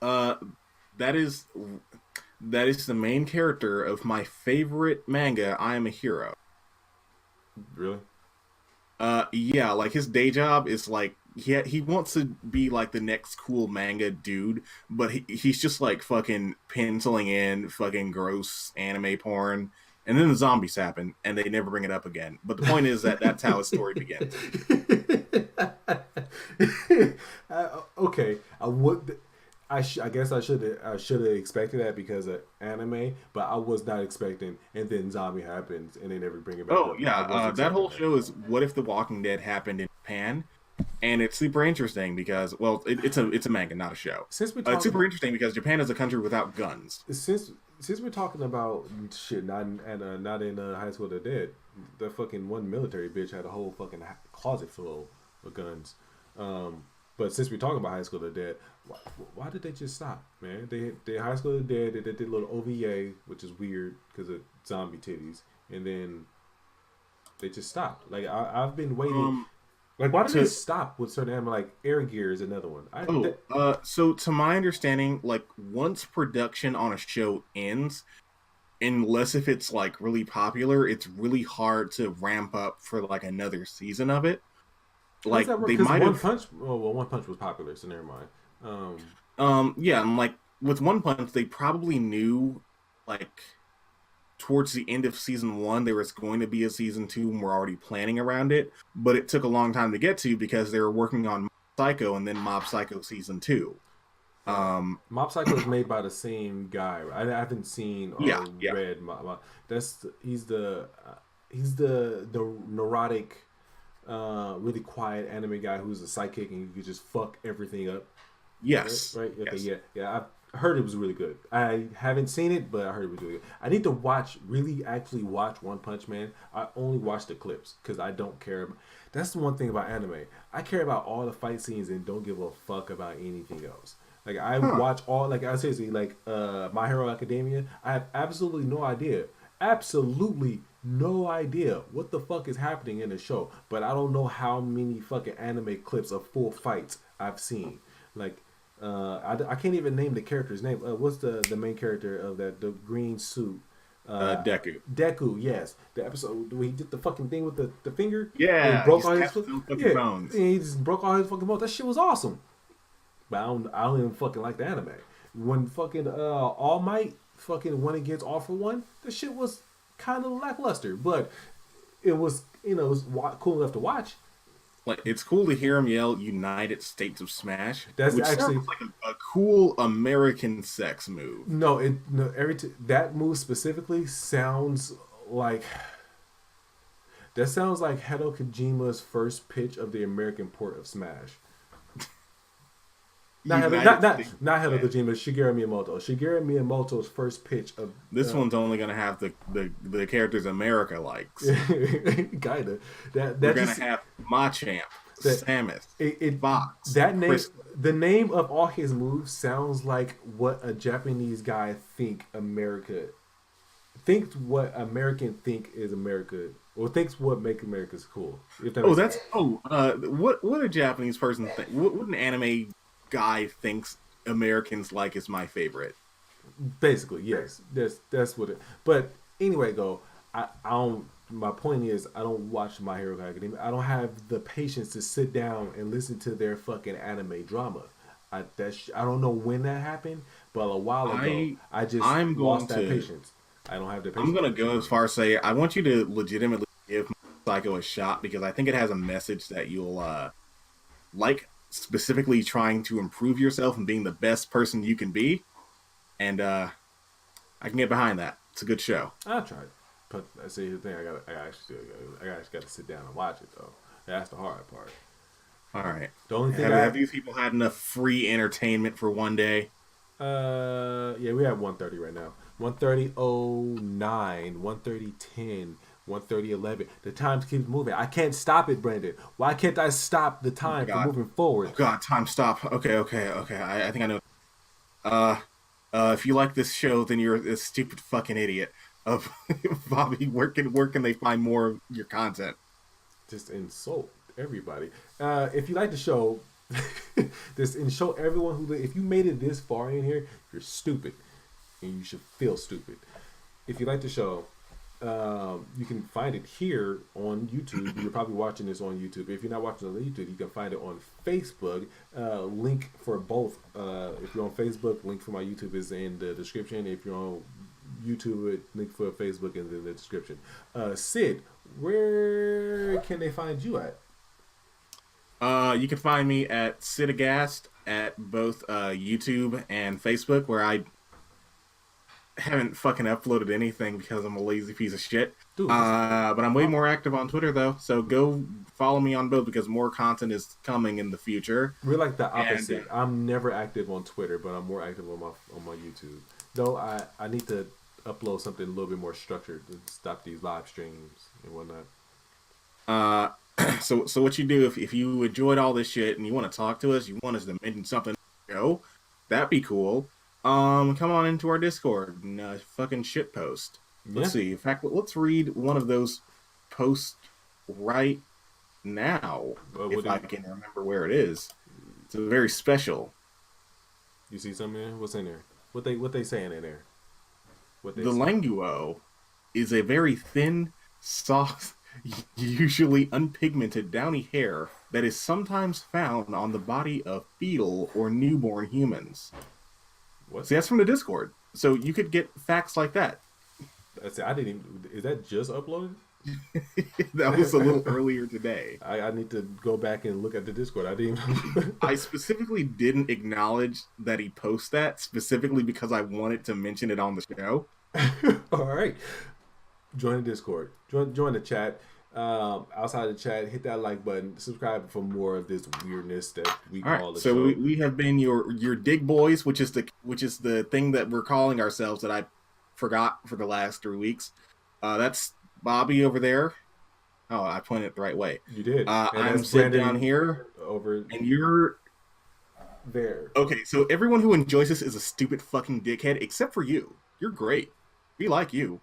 That is the main character of my favorite manga, I Am a Hero. Really? Yeah, like his day job is like he wants to be like the next cool manga dude, but he's just like fucking penciling in fucking gross anime porn, and then the zombies happen, and they never bring it up again. But the point is that that's how his story begins. Okay, I guess I should have expected that because of anime, but I was not expecting. And then zombie happens, and they never bring it back. Oh yeah, that whole show is what if The Walking Dead happened in Japan, and it's super interesting because it's a manga, not a show. It's super interesting because Japan is a country without guns. Since we're talking about shit, not in High School of the Dead, the fucking one military bitch had a whole fucking closet full of guns. But since we're talking about High School of the Dead, why did they just stop, man? They High School of the Dead, they did a little OVA, which is weird because of zombie titties, and then they just stopped. Like I've been waiting. Like why did they stop with certain anime? Like Air Gear is another one. So to my understanding, like once production on a show ends, unless if it's like really popular, it's really hard to ramp up for like another season of it. Like they might have. One Punch was popular, so never mind. Yeah, and like with One Punch, they probably knew like towards the end of season 1 there was going to be a season 2, and we're already planning around it. But it took a long time to get to because they were working on Mob Psycho and then Mob Psycho season 2. Mob Psycho is made by the same guy. I haven't seen or read Mob. He's the neurotic. Really quiet anime guy who's a psychic and you could just fuck everything up. Yes. Right? Okay, yes. Yeah. I heard it was really good. I haven't seen it, but I heard it was really good. I need to actually watch One Punch Man. I only watch the clips because I don't care. That's the one thing about anime. I care about all the fight scenes and don't give a fuck about anything else. Like I watch all, like I seriously, like My Hero Academia. I have absolutely no idea what the fuck is happening in the show, but I don't know how many fucking anime clips of full fights I've seen. Like, I can't even name the character's name. What's the main character of the green suit? Deku. Deku, yes. The episode where he did the fucking thing with the finger. Yeah, he broke all his bones. He just broke all his fucking bones. That shit was awesome. But I don't even fucking like the anime. When fucking All Might fucking went against All for One, that shit was kind of lackluster, but it was cool enough to watch. Like it's cool to hear him yell "United States of Smash." That's which actually sounds like a cool American sex move. That move specifically sounds like Hideo Kojima's first pitch of the American port of Smash. Not Hideo Kojima, Shigeru Miyamoto. Shigeru Miyamoto's first pitch of this one's only gonna have the characters America likes. Kinda. We're gonna have Machamp, Samus, Fox. That name, the name of all his moves sounds like what a Japanese guy what American think is America, or thinks what make America cool. What a Japanese person think? What an anime guy thinks Americans like is my favorite. Basically, yes, that's what it. But anyway, though, I don't. My point is, I don't watch My Hero Academia. I don't have the patience to sit down and listen to their fucking anime drama. I don't know when that happened, but a while ago, I just lost that patience. I don't have the patience. I'm gonna go as far as say I want you to legitimately give Psycho a shot because I think it has a message that you'll like. Specifically trying to improve yourself and being the best person you can be, and I can get behind that. It's a good show. I tried, but I see the thing. I actually got to sit down and watch it though. That's the hard part. All right. The only thing have these people had enough free entertainment for one day? Yeah, we have 1:30 right now. 1:30:09, 1:30:10. 1:30:11. The time keeps moving. I can't stop it, Brandon. Why can't I stop the time from moving forward? Oh God, time stop. Okay. I think I know. If you like this show, then you're a stupid fucking idiot. Bobby, where can they find more of your content? Just insult everybody. If you like the show, just insult everyone who. If you made it this far in here, you're stupid, and you should feel stupid. If you like the show. You can find it here on YouTube. You're probably watching this on YouTube. If you're not watching it on YouTube, you can find it on Facebook. Link for both. If you're on Facebook, link for my YouTube is in the description. If you're on YouTube, link for Facebook is in the description. Sid, where can they find you at? You can find me at Sid Agast at both YouTube and Facebook, where I haven't fucking uploaded anything because I'm a lazy piece of shit. Dude, but I'm way more active on Twitter though, so go follow me on both because more content is coming in the future. We're like the opposite. And, I'm never active on Twitter, but I'm more active on my YouTube. Though I need to upload something a little bit more structured to stop these live streams and whatnot. So what you do if you enjoyed all this shit and you want to talk to us, you want us to mention something, that'd be cool. Come on into our Discord and fucking shit post. Let's see. In fact, let's read one of those posts right now, if I can remember where it is. It's very special. You see something there? What's in there? What they saying in there? The languo is a very thin, soft, usually unpigmented downy hair that is sometimes found on the body of fetal or newborn humans. What? See, that's from the Discord. So you could get facts like that. I didn't even... Is that just uploaded? That was a little earlier today. I need to go back and look at the Discord. I didn't even... I specifically didn't acknowledge that he posted that, specifically because I wanted to mention it on the show. All right. Join the Discord. Join the chat. Outside the chat, hit that like button. Subscribe for more of this weirdness that we call the show. So we have been your dig boys, which is the thing that we're calling ourselves that I forgot for the last 3 weeks. That's Bobby over there. Oh, I pointed it the right way. You did. I'm sitting down here over, and you're there. Okay, so everyone who enjoys this is a stupid fucking dickhead, except for you. You're great. We like you.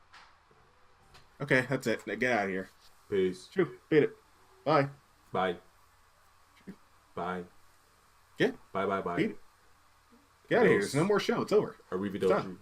Okay, that's it. Now get out of here. Peace. True. Beat it. Bye. Bye. Bye. Yeah. Bye. Beat it. Get out of here. There's no more show. It's over. Arrivederci.